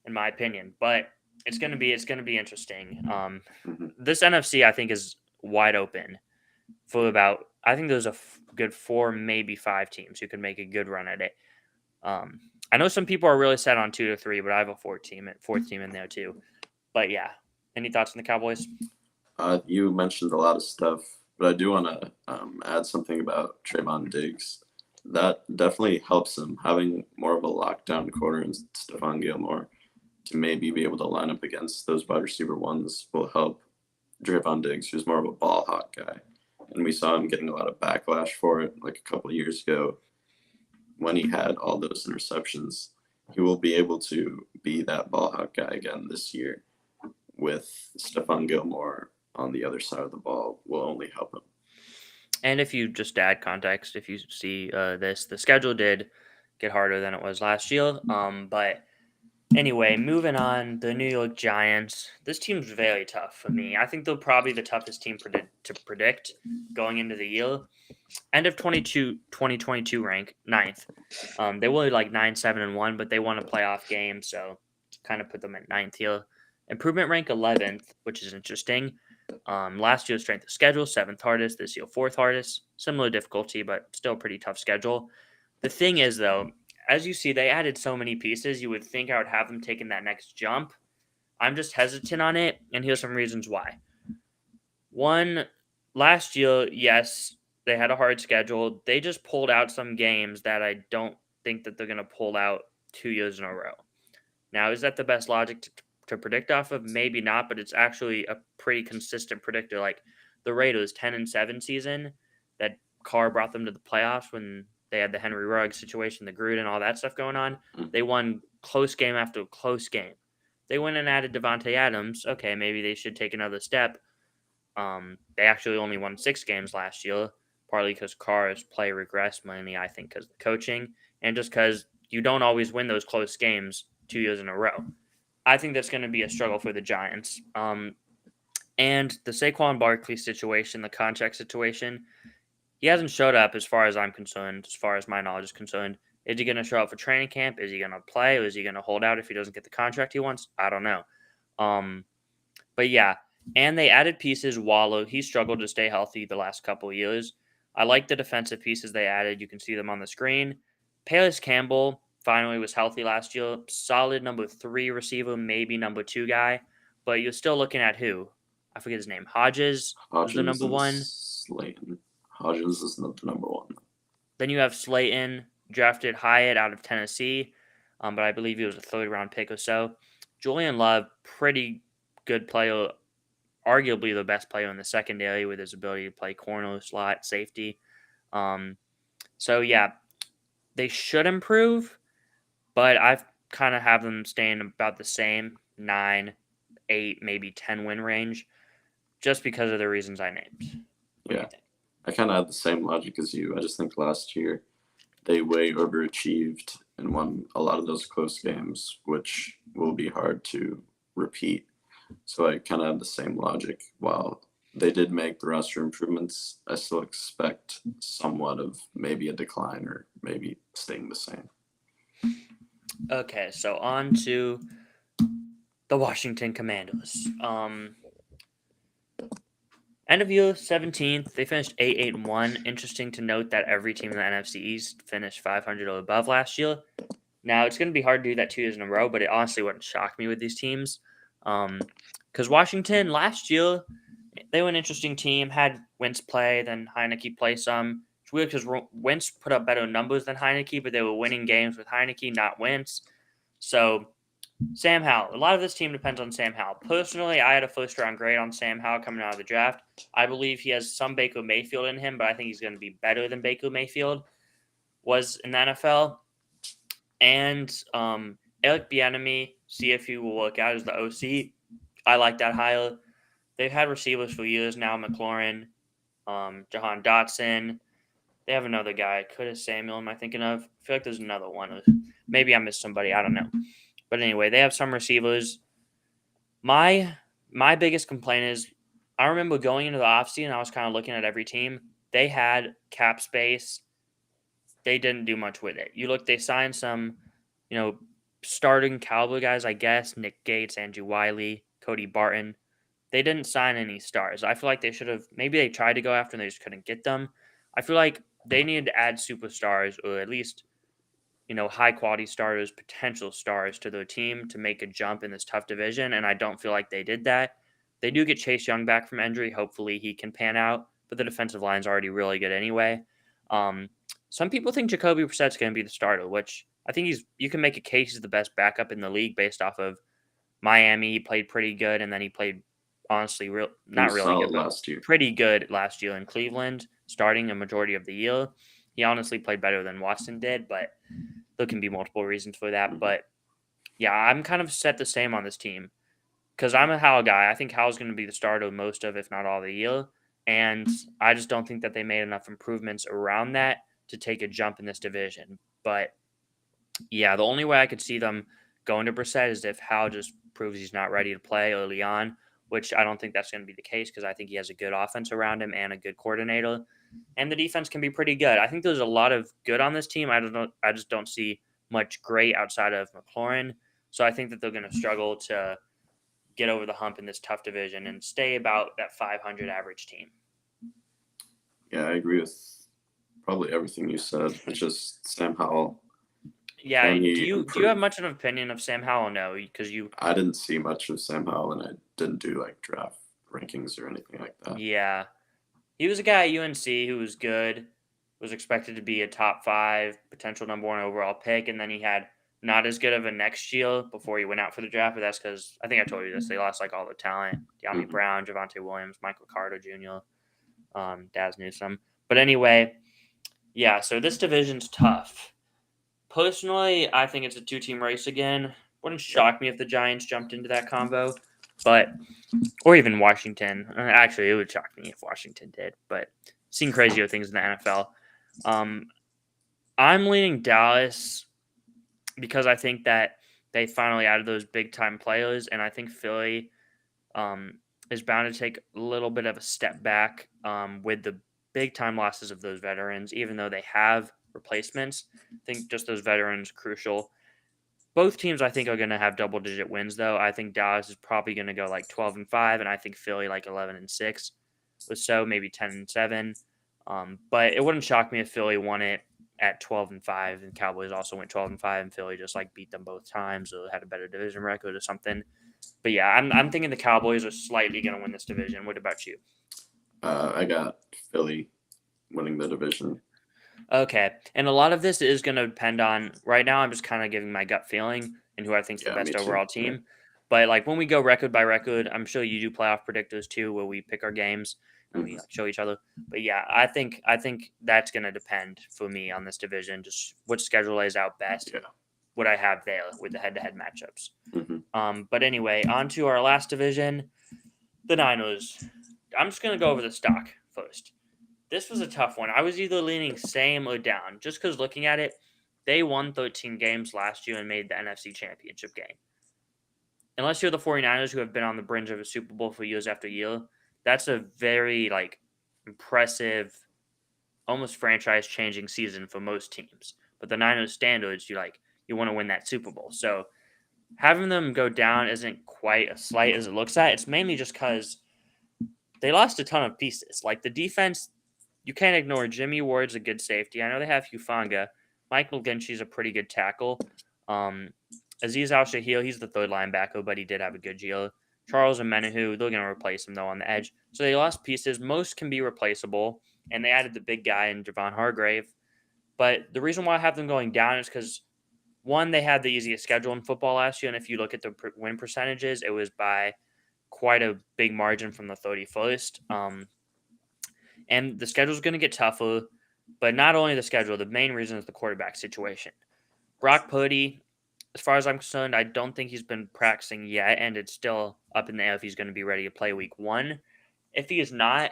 in my opinion. But it's gonna be interesting. Mhm. This NFC I think is wide open for about. I think there's a good 4, maybe 5 teams who could make a good run at it. I know some people are really set on 2 to 3, but I have a fourth team in there too. But yeah, any thoughts on the Cowboys? You mentioned a lot of stuff, but I do want to add something about Trayvon Diggs. That definitely helps him having more of a lockdown corner and Stephon Gilmore to maybe be able to line up against those wide receiver ones will help Trayvon Diggs, who's more of a ball hawk guy. And we saw him getting a lot of backlash for it like a couple of years ago when he had all those interceptions. He will be able to be that ball hawk guy again this year with Stephon Gilmore on the other side of the ball will only help him. And if you just add context, if you see this, the schedule did get harder than it was last year. But anyway, moving on, the New York Giants. This team's very tough for me. I think they're probably the toughest team to predict going into the year. End of 2022 rank ninth. They were like 9-7-1, but they won a playoff game, so kind of put them at ninth here. Improvement rank 11th, which is interesting. Last year's strength of schedule, 7th hardest. This year, 4th hardest. Similar difficulty, but still pretty tough schedule. The thing is, though, as you see, they added so many pieces. You would think I would have them taking that next jump. I'm just hesitant on it, and here's some reasons why. One, last year, yes, they had a hard schedule. They just pulled out some games that I don't think that they're going to pull out 2 years in a row. Now, is that the best logic to predict off of? Maybe not, but it's actually a pretty consistent predictor. Like the Raiders 10-7 season, that Carr brought them to the playoffs when they had the Henry Ruggs situation, the Gruden, all that stuff going on. They won close game after close game. They went and added Devontae Adams. Okay, maybe they should take another step. They actually only won 6 games last year, partly because Carr's play regressed, mainly I think because of the coaching, and just because you don't always win those close games 2 years in a row. I think that's going to be a struggle for the Giants. And the Saquon Barkley situation, the contract situation, he hasn't showed up as far as I'm concerned, as far as my knowledge is concerned. Is he going to show up for training camp? Is he going to play? Or is he going to hold out if he doesn't get the contract he wants? I don't know. But yeah, and they added pieces. Waller, he struggled to stay healthy the last couple of years. I like the defensive pieces they added. You can see them on the screen. Paris Campbell finally was healthy last year. Solid number 3 receiver, maybe number 2 guy. But you're still looking at who? I forget his name. Hodges was the number 1. Slayton. Hodges is not the number 1. Then you have Slayton, drafted Hyatt out of Tennessee, but I believe he was a 3rd-round pick or so. Julian Love, pretty good player, arguably the best player in the secondary with his ability to play corner, slot, safety. So yeah, they should improve, but I've kind of have them staying about the same 9, 8, maybe 10 win range, just because of the reasons I named. What do you think? I kind of had the same logic as you. I just think last year they way overachieved and won a lot of those close games, which will be hard to repeat. So I kind of have the same logic. While they did make the roster improvements, I still expect somewhat of maybe a decline or maybe staying the same. Okay, so on to the Washington Commanders. End of year 17th, they finished 8-1. Interesting to note that every team in the NFC East finished 500 or above last year. Now, it's going to be hard to do that 2 years in a row, but it honestly wouldn't shock me with these teams. Because Washington, last year, they were an interesting team, had Wentz play, then Heineke play some. It's weird because Wentz put up better numbers than Heineke, but they were winning games with Heineke, not Wentz. So, Sam Howell. A lot of this team depends on Sam Howell. Personally, I had a 1st-round grade on Sam Howell coming out of the draft. I believe he has some Baker Mayfield in him, but I think he's going to be better than Baker Mayfield was in the NFL. And Eric Bieniemy, see if he will work out as the OC. I like that hire. They've had receivers for years now. McLaurin, Jahan Dotson. They have another guy. Curtis Samuel, am I thinking of? I feel like there's another one. Maybe I missed somebody. I don't know. But anyway, they have some receivers. My biggest complaint is I remember going into the offseason, I was kind of looking at every team. They had cap space. They didn't do much with it. You look, they signed some, starting Cowboy guys, I guess, Nick Gates, Andrew Wiley, Cody Barton, they didn't sign any stars. I feel like they should have, maybe they tried to go after and they just couldn't get them. I feel like they needed to add superstars or at least, high quality starters, potential stars to their team to make a jump in this tough division. And I don't feel like they did that. They do get Chase Young back from injury. Hopefully he can pan out, but the defensive line's already really good anyway. Some people think Jacoby Brissett's going to be the starter, which I think you can make a case he's the best backup in the league based off of Miami. He played pretty good, and then he played honestly not really good, but last year. Pretty good last year in Cleveland, starting a majority of the year. He honestly played better than Watson did, but there can be multiple reasons for that. But yeah, I'm kind of set the same on this team because I'm a Howell guy. I think Howell's going to be the starter most of, if not all, the year. And I just don't think that they made enough improvements around that to take a jump in this division. But yeah, the only way I could see them going to Brissett is if Howell just proves he's not ready to play early on, which I don't think that's going to be the case because I think he has a good offense around him and a good coordinator. And the defense can be pretty good. I think there's a lot of good on this team. I just don't see much great outside of McLaurin. So I think that they're going to struggle to get over the hump in this tough division and stay about that 500 average team. Yeah, I agree with probably everything you said. It's just Sam Howell. Yeah, do you have much of an opinion of Sam Howell? No, because I didn't see much of Sam Howell, and I didn't do like draft rankings or anything like that. Yeah, he was a guy at UNC who was good, was expected to be a top 5 potential number 1 overall pick, and then he had not as good of a next year before he went out for the draft. But that's because I think I told you this. They lost like all the talent: De'Ami Brown, Javonte Williams, Michael Carter Jr., Daz Newsome. But anyway, yeah. So this division's tough. Personally, I think it's a 2-team race again. Wouldn't shock me if the Giants jumped into that combo, or even Washington. Actually, it would shock me if Washington did, but seen crazier things in the NFL. I'm leaning Dallas because I think that they finally added those big-time players, and I think Philly is bound to take a little bit of a step back with the big-time losses of those veterans, even though they have replacements. I think just those veterans crucial. Both teams, I think, are going to have double-digit wins, though. I think Dallas is probably going to go like 12-5, and I think Philly like 11-6, or so, maybe 10-7. But it wouldn't shock me if Philly won it at 12-5, and Cowboys also went 12-5, and Philly just like beat them both times, or had a better division record or something. But yeah, I'm thinking the Cowboys are slightly going to win this division. What about you? I got Philly winning the division. Okay, and a lot of this is going to depend on, right now I'm just kind of giving my gut feeling and who I think is the best overall team. Yeah. But like when we go record by record, I'm sure you do playoff predictors too, where we pick our games and we show each other. But yeah, I think that's going to depend for me on this division, just what schedule lays out best. Yeah. What I have there with the head-to-head matchups. But anyway, on to our last division, the Niners. I'm just going to go over the stock first. This was a tough one. I was either leaning same or down, just because looking at it, they won 13 games last year and made the NFC Championship game. Unless you're the 49ers who have been on the brink of a Super Bowl for years after year, that's a very impressive, almost franchise-changing season for most teams. But the Niners standards, you want to win that Super Bowl. So having them go down isn't quite as slight as it looks at. It's mainly just because they lost a ton of pieces. Like the defense, you can't ignore Jimmy Ward's a good safety. I know they have Hufanga. Mike McGlinchey's a pretty good tackle. Azeez Al-Shahil, he's the third linebacker, but he did have a good year. Charles Omenihu, they're going to replace him, though, on the edge. So they lost pieces. Most can be replaceable, and they added the big guy in Javon Hargrave. But the reason why I have them going down is because, one, they had the easiest schedule in football last year, and if you look at the win percentages, it was by quite a big margin from the 31st. And the schedule is going to get tougher, but not only the schedule, the main reason is the quarterback situation. Brock Purdy, as far as I'm concerned, I don't think he's been practicing yet, and it's still up in the air if he's going to be ready to play week 1. If he is not,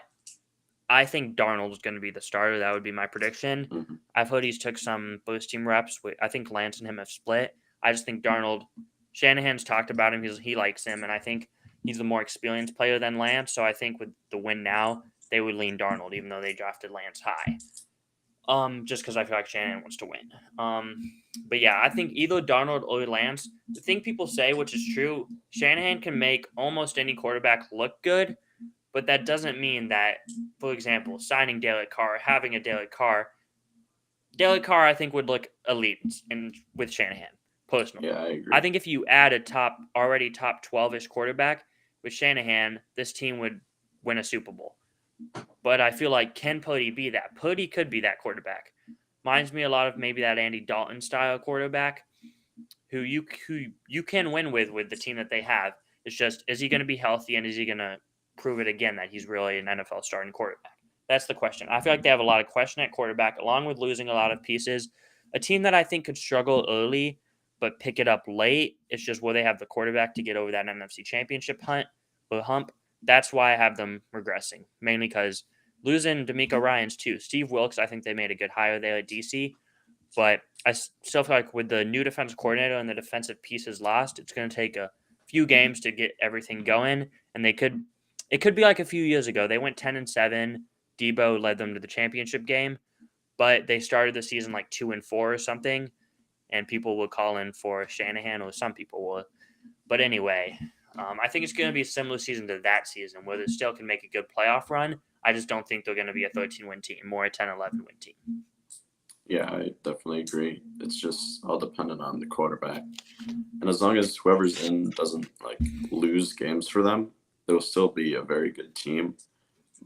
I think Darnold is going to be the starter. That would be my prediction. I've heard he's took some first team reps. I think Lance and him have split. I just think Darnold, Shanahan's talked about him. He likes him, and I think he's the more experienced player than Lance. So I think with the win now, they would lean Darnold, even though they drafted Lance high. Just because I feel like Shanahan wants to win. But yeah, I think either Darnold or Lance. The thing people say, which is true, Shanahan can make almost any quarterback look good, but that doesn't mean that, for example, signing Derek Carr, having a Derek Carr, I think would look elite with Shanahan. Personally, Yeah, I agree. I think if you add a top 12-ish quarterback with Shanahan, this team would win a Super Bowl. But I feel like, can Purdy be that? Purdy could be that quarterback. Reminds me a lot of maybe that Andy Dalton style quarterback who you can win with the team that they have. It's just, is he going to be healthy, and is he going to prove it again that he's really an NFL starting quarterback? That's the question. I feel like they have a lot of question at quarterback, along with losing a lot of pieces. A team that I think could struggle early but pick it up late. It's just where they have the quarterback to get over that NFC Championship hump. That's why I have them regressing, mainly because losing D'Amico Ryans too. Steve Wilkes, I think they made a good hire there at DC, but I still feel like with the new defensive coordinator and the defensive pieces lost, it's going to take a few games to get everything going, and it could be like a few years ago. They went 10-7. Debo led them to the championship game, but they started the season like 2-4 or something, and people will call in for Shanahan, or some people will. But anyway, I think it's going to be a similar season to that season, where they still can make a good playoff run. I just don't think they're going to be a 13-win team, more a 10-11 win team. Yeah, I definitely agree. It's just all dependent on the quarterback. And as long as whoever's in doesn't lose games for them, they'll still be a very good team.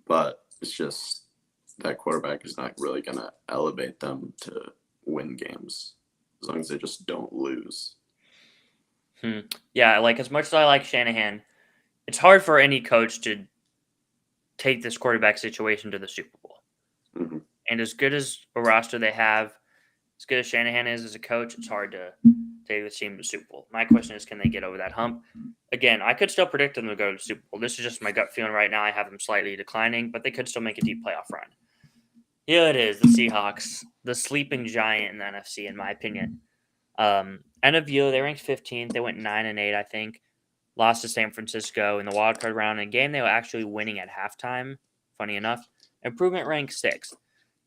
But it's just that quarterback is not really going to elevate them to win games as long as they just don't lose. Yeah, as much as I like Shanahan, it's hard for any coach to take this quarterback situation to the Super Bowl. Mm-hmm. And as good as a roster they have, as good as Shanahan is as a coach, it's hard to take the team to the Super Bowl. My question is, can they get over that hump? Again, I could still predict them to go to the Super Bowl. This is just my gut feeling right now. I have them slightly declining, but they could still make a deep playoff run. Here it is, the Seahawks, the sleeping giant in the NFC, in my opinion. End of year, they ranked 15th. They went 9-8, I think. Lost to San Francisco in the wildcard round. In a game they were actually winning at halftime, funny enough. Improvement ranked 6th.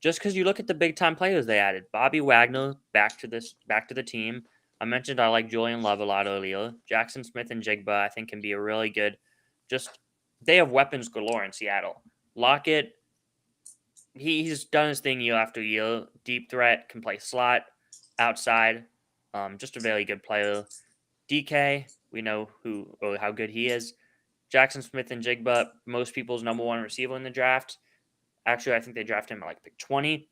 Just because you look at the big-time players they added. Bobby Wagner back to the team. I mentioned I like Julian Love a lot earlier. Jackson Smith and Jigba, I think, can be a really good. They have weapons galore in Seattle. Lockett, he's done his thing year after year. Deep threat, can play slot, outside. Just a very good player. DK, we know how good he is. Jackson Smith and Jigba, most people's number one receiver in the draft. Actually, I think they drafted him at pick 20.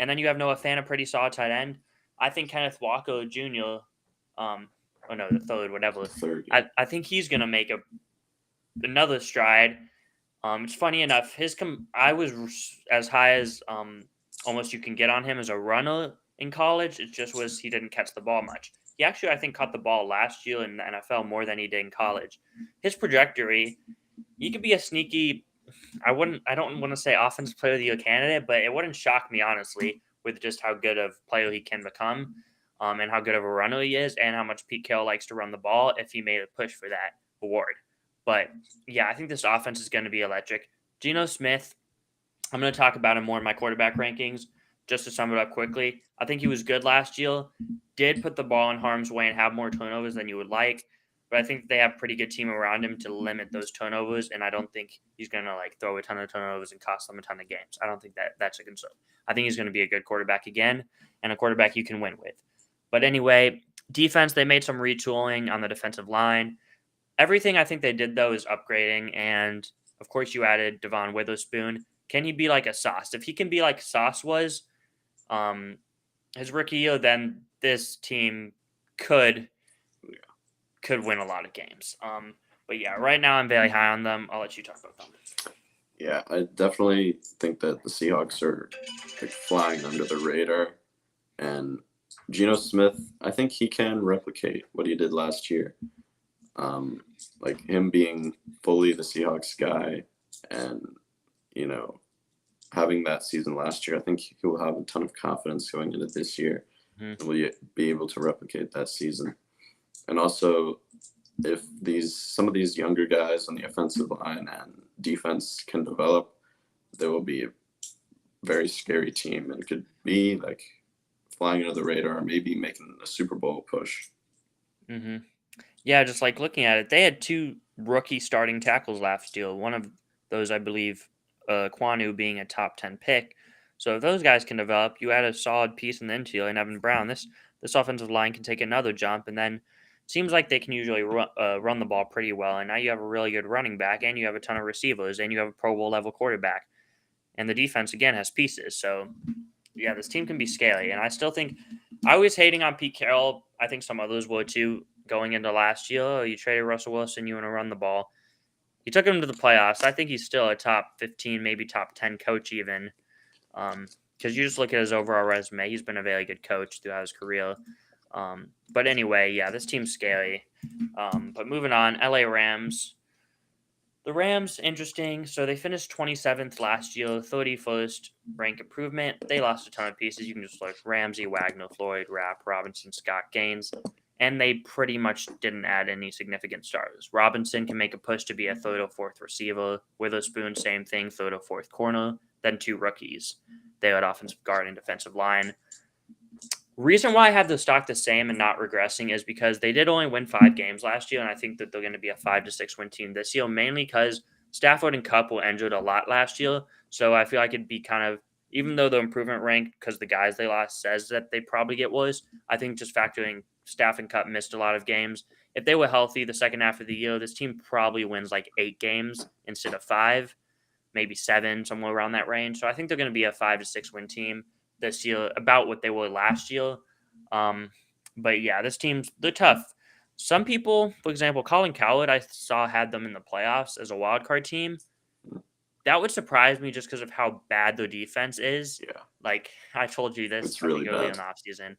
And then you have Noah Fant, a pretty solid tight end. I think Kenneth Walker Jr., the third, whatever. Third, yeah. I think he's going to make another stride. It's funny enough, I was as high as almost you can get on him as a runner in college. It just was he didn't catch the ball much. He actually, I think, caught the ball last year in the NFL more than he did in college. His trajectory, he could be a sneaky, I don't want to say offensive player of the year candidate, but it wouldn't shock me, honestly, with just how good of player he can become, and how good of a runner he is, and how much Pete Carroll likes to run the ball if he made a push for that award. But yeah, I think this offense is going to be electric. Geno Smith, I'm going to talk about him more in my quarterback rankings. Just to sum it up quickly, I think he was good last year. Did put the ball in harm's way and have more turnovers than you would like. But I think they have a pretty good team around him to limit those turnovers. And I don't think he's going to throw a ton of turnovers and cost them a ton of games. I don't think that's a concern. I think he's going to be a good quarterback again, and a quarterback you can win with. But anyway, defense, they made some retooling on the defensive line. Everything I think they did, though, is upgrading. And, of course, you added Devon Witherspoon. Can he be like a Sauce? If he can be like Sauce was his rookie year, then this team could win a lot of games. But, yeah, right now I'm very high on them. I'll let you talk about them. Yeah, I definitely think that the Seahawks are flying under the radar. And Geno Smith, I think he can replicate what he did last year. Him being fully the Seahawks guy and, having that season last year, I think he will have a ton of confidence going into this year and will be able to replicate that season. And also, if some of these younger guys on the offensive line and defense can develop, there will be a very scary team and could me, like flying under the radar, maybe making a Super Bowl push. Mm-hmm. Yeah, just like looking at it, they had 2 rookie starting tackles last year. One of those, I believe, Kwanu being a top 10 pick. So if those guys can develop, you add a solid piece in the infield and Evan Brown. This offensive line can take another jump, and then seems like they can usually run the ball pretty well. And now you have a really good running back, and you have a ton of receivers, and you have a Pro Bowl level quarterback, and the defense again has pieces. So yeah, this team can be scaly, and I still think I was hating on Pete Carroll. I think some others would too going into last year. Oh, you traded Russell Wilson, you want to run the ball. He took him to the playoffs. I think he's still a top 15, maybe top 10 coach even. Because you just look at his overall resume, he's been a very good coach throughout his career. But anyway, yeah, this team's scary. But moving on, LA Rams. The Rams, interesting. So they finished 27th last year, 31st rank improvement. They lost a ton of pieces. You can just look Ramsey, Wagner, Floyd, Rapp, Robinson, Scott, Gaines. And they pretty much didn't add any significant starters. Robinson can make a push to be a third or fourth receiver. Witherspoon, same thing, third or fourth corner. Then 2 rookies. They had offensive guard and defensive line. Reason why I have the stock the same and not regressing is because they did only win 5 games last year, and I think that they're going to be a 5 to 6 win team this year, mainly because Stafford and Kupp were injured a lot last year. So I feel like it'd be kind of, even though the improvement rank, because the guys they lost says that they probably get worse, I think just factoring Staff and Kupp missed a lot of games. If they were healthy the second half of the year, this team probably wins like 8 games instead of 5, maybe 7, somewhere around that range. So I think they're going to be a 5 to 6 win team this year, about what they were last year. But yeah, they're tough. Some people, for example, Colin Cowherd, I saw had them in the playoffs as a wild card team. That would surprise me just because of how bad their defense is. Yeah. Like I told you this, It's really early bad. in the offseason.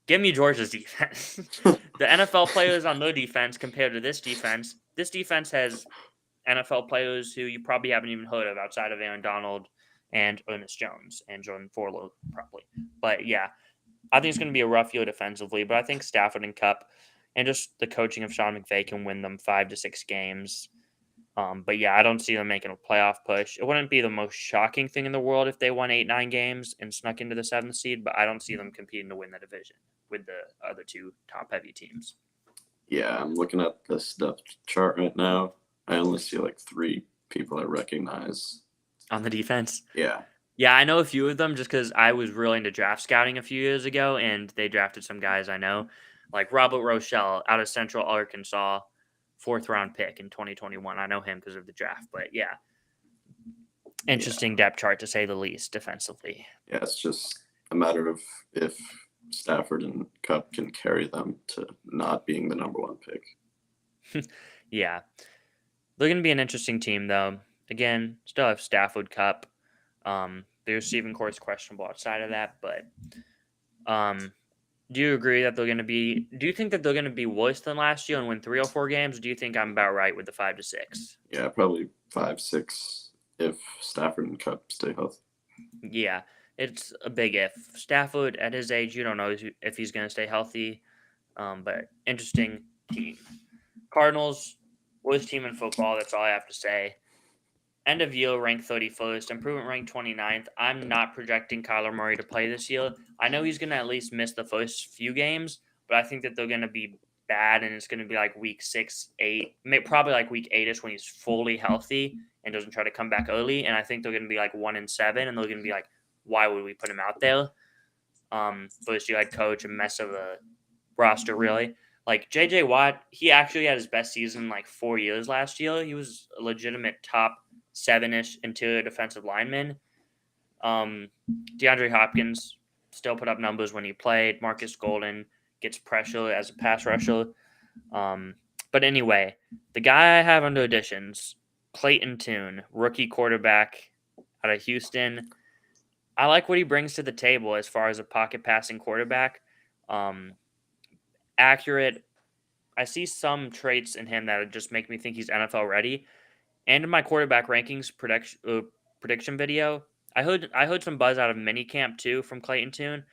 Give me Georgia's defense. The NFL players on their defense compared to this defense has NFL players who you probably haven't even heard of outside of Aaron Donald and Ernest Jones and Jordan Forlow, probably. But yeah, I think it's going to be a rough year defensively, but I think Stafford and Kupp and just the coaching of Sean McVay can win them 5 to 6 games. But yeah, I don't see them making a playoff push. It wouldn't be the most shocking thing in the world if they won 8-9 games and snuck into the 7th seed, but I don't see them competing to win the division with the other 2 top-heavy teams. Yeah, I'm looking at this depth chart right now. I only see like 3 people I recognize. On the defense? Yeah. Yeah, I know a few of them just because I was really into draft scouting a few years ago, and they drafted some guys I know, like Robert Rochelle out of Central Arkansas, 4th-round pick in 2021. I know him because of the draft, but yeah. Interesting depth chart, to say the least, defensively. Yeah, it's just a matter of if Stafford and Kupp can carry them to not being the number 1 pick. Yeah. They're going to be an interesting team, though. Again, still have Stafford, Kupp. The receiving core is questionable outside of that, but do you agree that they're going to be? Do you think that they're going to be worse than last year and win 3 or 4 games? Or do you think I'm about right with the 5 to 6? Yeah, probably 5, 6 if Stafford and Kupp stay healthy. Yeah, it's a big if. Stafford at his age, you don't know if he's going to stay healthy. But interesting team. Cardinals, worst team in football. That's all I have to say. End of year ranked 31st, improvement ranked 29th. I'm not projecting Kyler Murray to play this year. I know he's going to at least miss the first few games, but I think that they're going to be bad, and it's going to be like week 6, 8, probably like week 8ish when he's fully healthy and doesn't try to come back early. And I think they're going to be like 1-7, and they're going to be like, why would we put him out there? First year head coach, a mess of a roster, really. Like J.J. Watt, he actually had his best season in like 4 years last year. He was a legitimate top 7-ish interior defensive lineman. DeAndre Hopkins still put up numbers when he played. Marcus Golden gets pressure as a pass rusher. But anyway, the guy I have under additions, Clayton Tune, rookie quarterback out of Houston. I like what he brings to the table as far as a pocket passing quarterback. Accurate. I see some traits in him that just make me think he's NFL ready. And in my quarterback rankings prediction video, I heard some buzz out of minicamp too from Clayton Tune.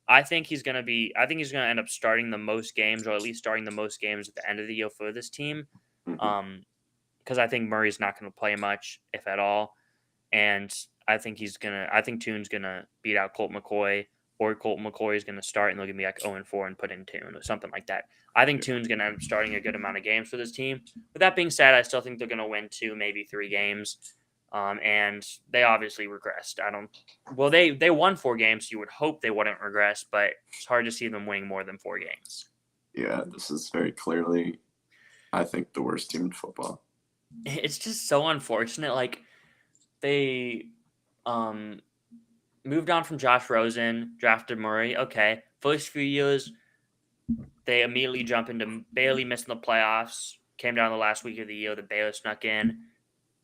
I think he's gonna end up starting the most games, or at least starting the most games at the end of the year for this team. Mm-hmm. Because I think Murray's not going to play much, if at all. And I think Tune's gonna beat out Colt McCoy, or Colt McCoy is gonna start and they're gonna be like 0-4 and put in Tune or something like that. I think Tune's gonna end up starting a good amount of games for this team. With that being said, I still think they're gonna win 2, maybe 3 games. And they obviously regressed. They won 4 games, so you would hope they wouldn't regress, but it's hard to see them winning more than 4 games. Yeah, this is very clearly, I think, the worst team in football. It's just so unfortunate. Like, they moved on from Josh Rosen, drafted Murray. Okay. First few years, they immediately jump into Bailey missing the playoffs. Came down the last week of the year. The Bears snuck in.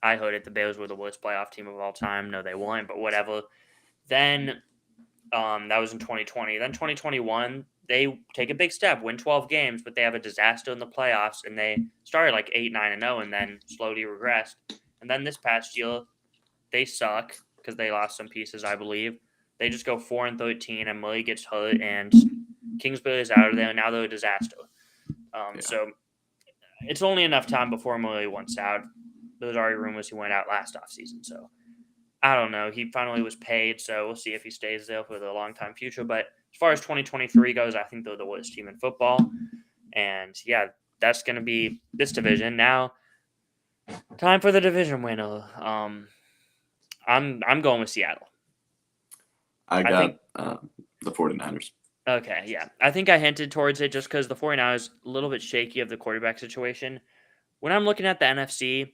I heard it. The Bears were the worst playoff team of all time. No, they weren't, but whatever. Then that was in 2020. Then 2021, they take a big step, win 12 games, but they have a disaster in the playoffs, and they started like 8-9-0 and then slowly regressed. And then this past year, they suck because they lost some pieces, I believe. They just go 4-13, and Murray gets hurt, and Kingsbury is out of there, and now they're a disaster. So it's only enough time before Murray wants out. There's already rumors he went out last offseason, so I don't know. He finally was paid, so we'll see if he stays there for the long-time future. But as far as 2023 goes, I think they're the worst team in football. And, yeah, that's going to be this division. Now, time for the division winner. I'm going with Seattle. I got the 49ers. Okay, yeah. I think I hinted towards it just because the 49ers a little bit shaky of the quarterback situation. When I'm looking at the NFC,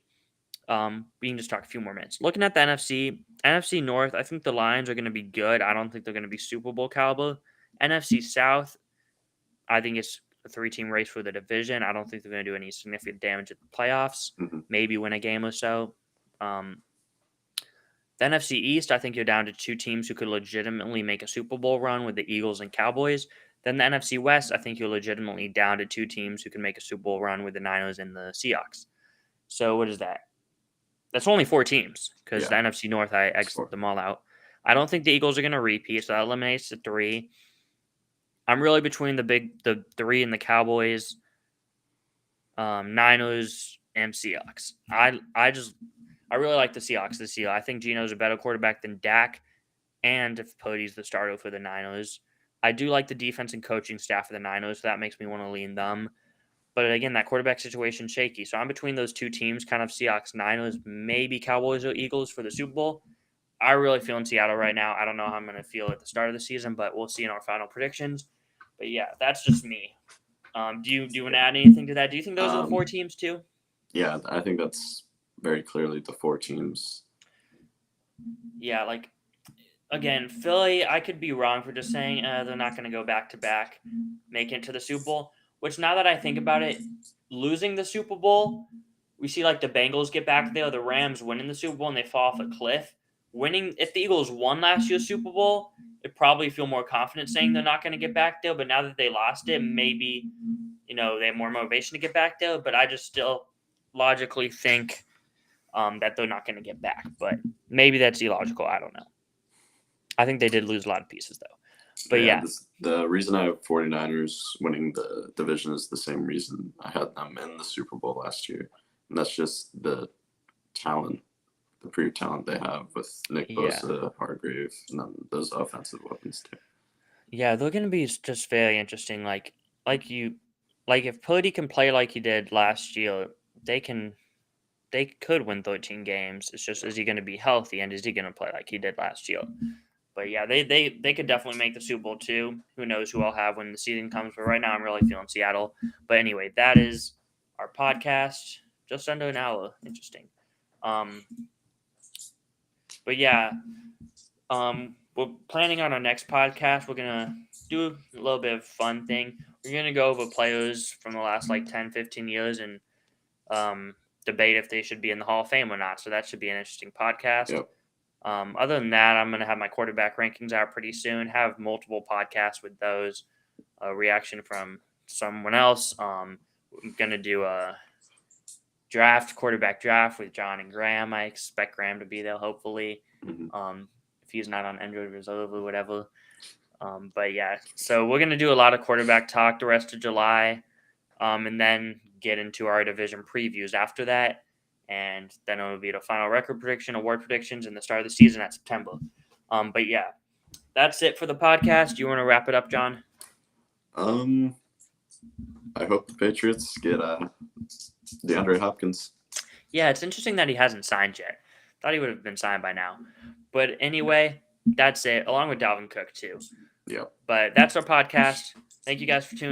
we can just talk a few more minutes. Looking at the NFC North, I think the Lions are going to be good. I don't think they're going to be Super Bowl caliber. NFC South, I think it's a 3-team race for the division. I don't think they're going to do any significant damage at the playoffs. Mm-hmm. Maybe win a game or so. The NFC East, I think you're down to 2 teams who could legitimately make a Super Bowl run with the Eagles and Cowboys. Then the NFC West, I think you're legitimately down to 2 teams who can make a Super Bowl run with the Niners and the Seahawks. So what is that? That's only 4 teams because the NFC North, I exit them all out. I don't think the Eagles are going to repeat, so that eliminates the 3. I'm really between the 3 and the Cowboys, Niners, and Seahawks. I really like the Seahawks this year. I think Geno's a better quarterback than Dak, and if Purdy's the starter for the Niners. I do like the defense and coaching staff of the Niners, so that makes me want to lean them. But again, that quarterback situation shaky. So I'm between those 2 teams, kind of Seahawks, Niners, maybe Cowboys or Eagles for the Super Bowl. I really feel in Seattle right now. I don't know how I'm going to feel at the start of the season, but we'll see in our final predictions. But yeah, that's just me. Do you want to add anything to that? Do you think those are the 4 teams too? Yeah, I think that's very clearly the 4 teams. Yeah, like, again, Philly, I could be wrong for just saying they're not going to go back-to-back, make it to the Super Bowl. Which, now that I think about it, losing the Super Bowl, we see like the Bengals get back there, the Rams winning the Super Bowl, and they fall off a cliff. Winning, if the Eagles won last year's Super Bowl, it'd probably feel more confident saying they're not going to get back there. But now that they lost it, maybe, they have more motivation to get back there. But I just still logically think that they're not going to get back. But maybe that's illogical. I don't know. I think they did lose a lot of pieces, though. But yeah. The reason I have 49ers winning the division is the same reason I had them in the Super Bowl last year. And that's just the talent, the pure talent they have with Nick Bosa, Hargrave, and then those offensive weapons too. Yeah, they're going to be just very interesting. Like if Purdy can play like he did last year, they could win 13 games. It's just, is he going to be healthy, and is he going to play like he did last year? But yeah, they could definitely make the Super Bowl too. Who knows who I'll have when the season comes. But right now, I'm really feeling Seattle. But anyway, that is our podcast. Just under an hour. Interesting. But yeah, we're planning on our next podcast. We're going to do a little bit of fun thing. We're going to go over players from the last 10, 15 years and debate if they should be in the Hall of Fame or not. So that should be an interesting podcast. Yep. Other than that, I'm going to have my quarterback rankings out pretty soon, have multiple podcasts with those, reaction from someone else. I'm going to do a quarterback draft with John and Graham. I expect Graham to be there, hopefully, if he's not on injured reserve or whatever. But yeah, so we're going to do a lot of quarterback talk the rest of July, and then get into our division previews after that. and then it will be the final record prediction, award predictions, and the start of the season at September. But yeah, that's it for the podcast. You want to wrap it up, John? I hope the Patriots get DeAndre Hopkins. Yeah, it's interesting that he hasn't signed yet. Thought he would have been signed by now. But anyway, that's it, along with Dalvin Cook too. Yep. But that's our podcast. Thank you guys for tuning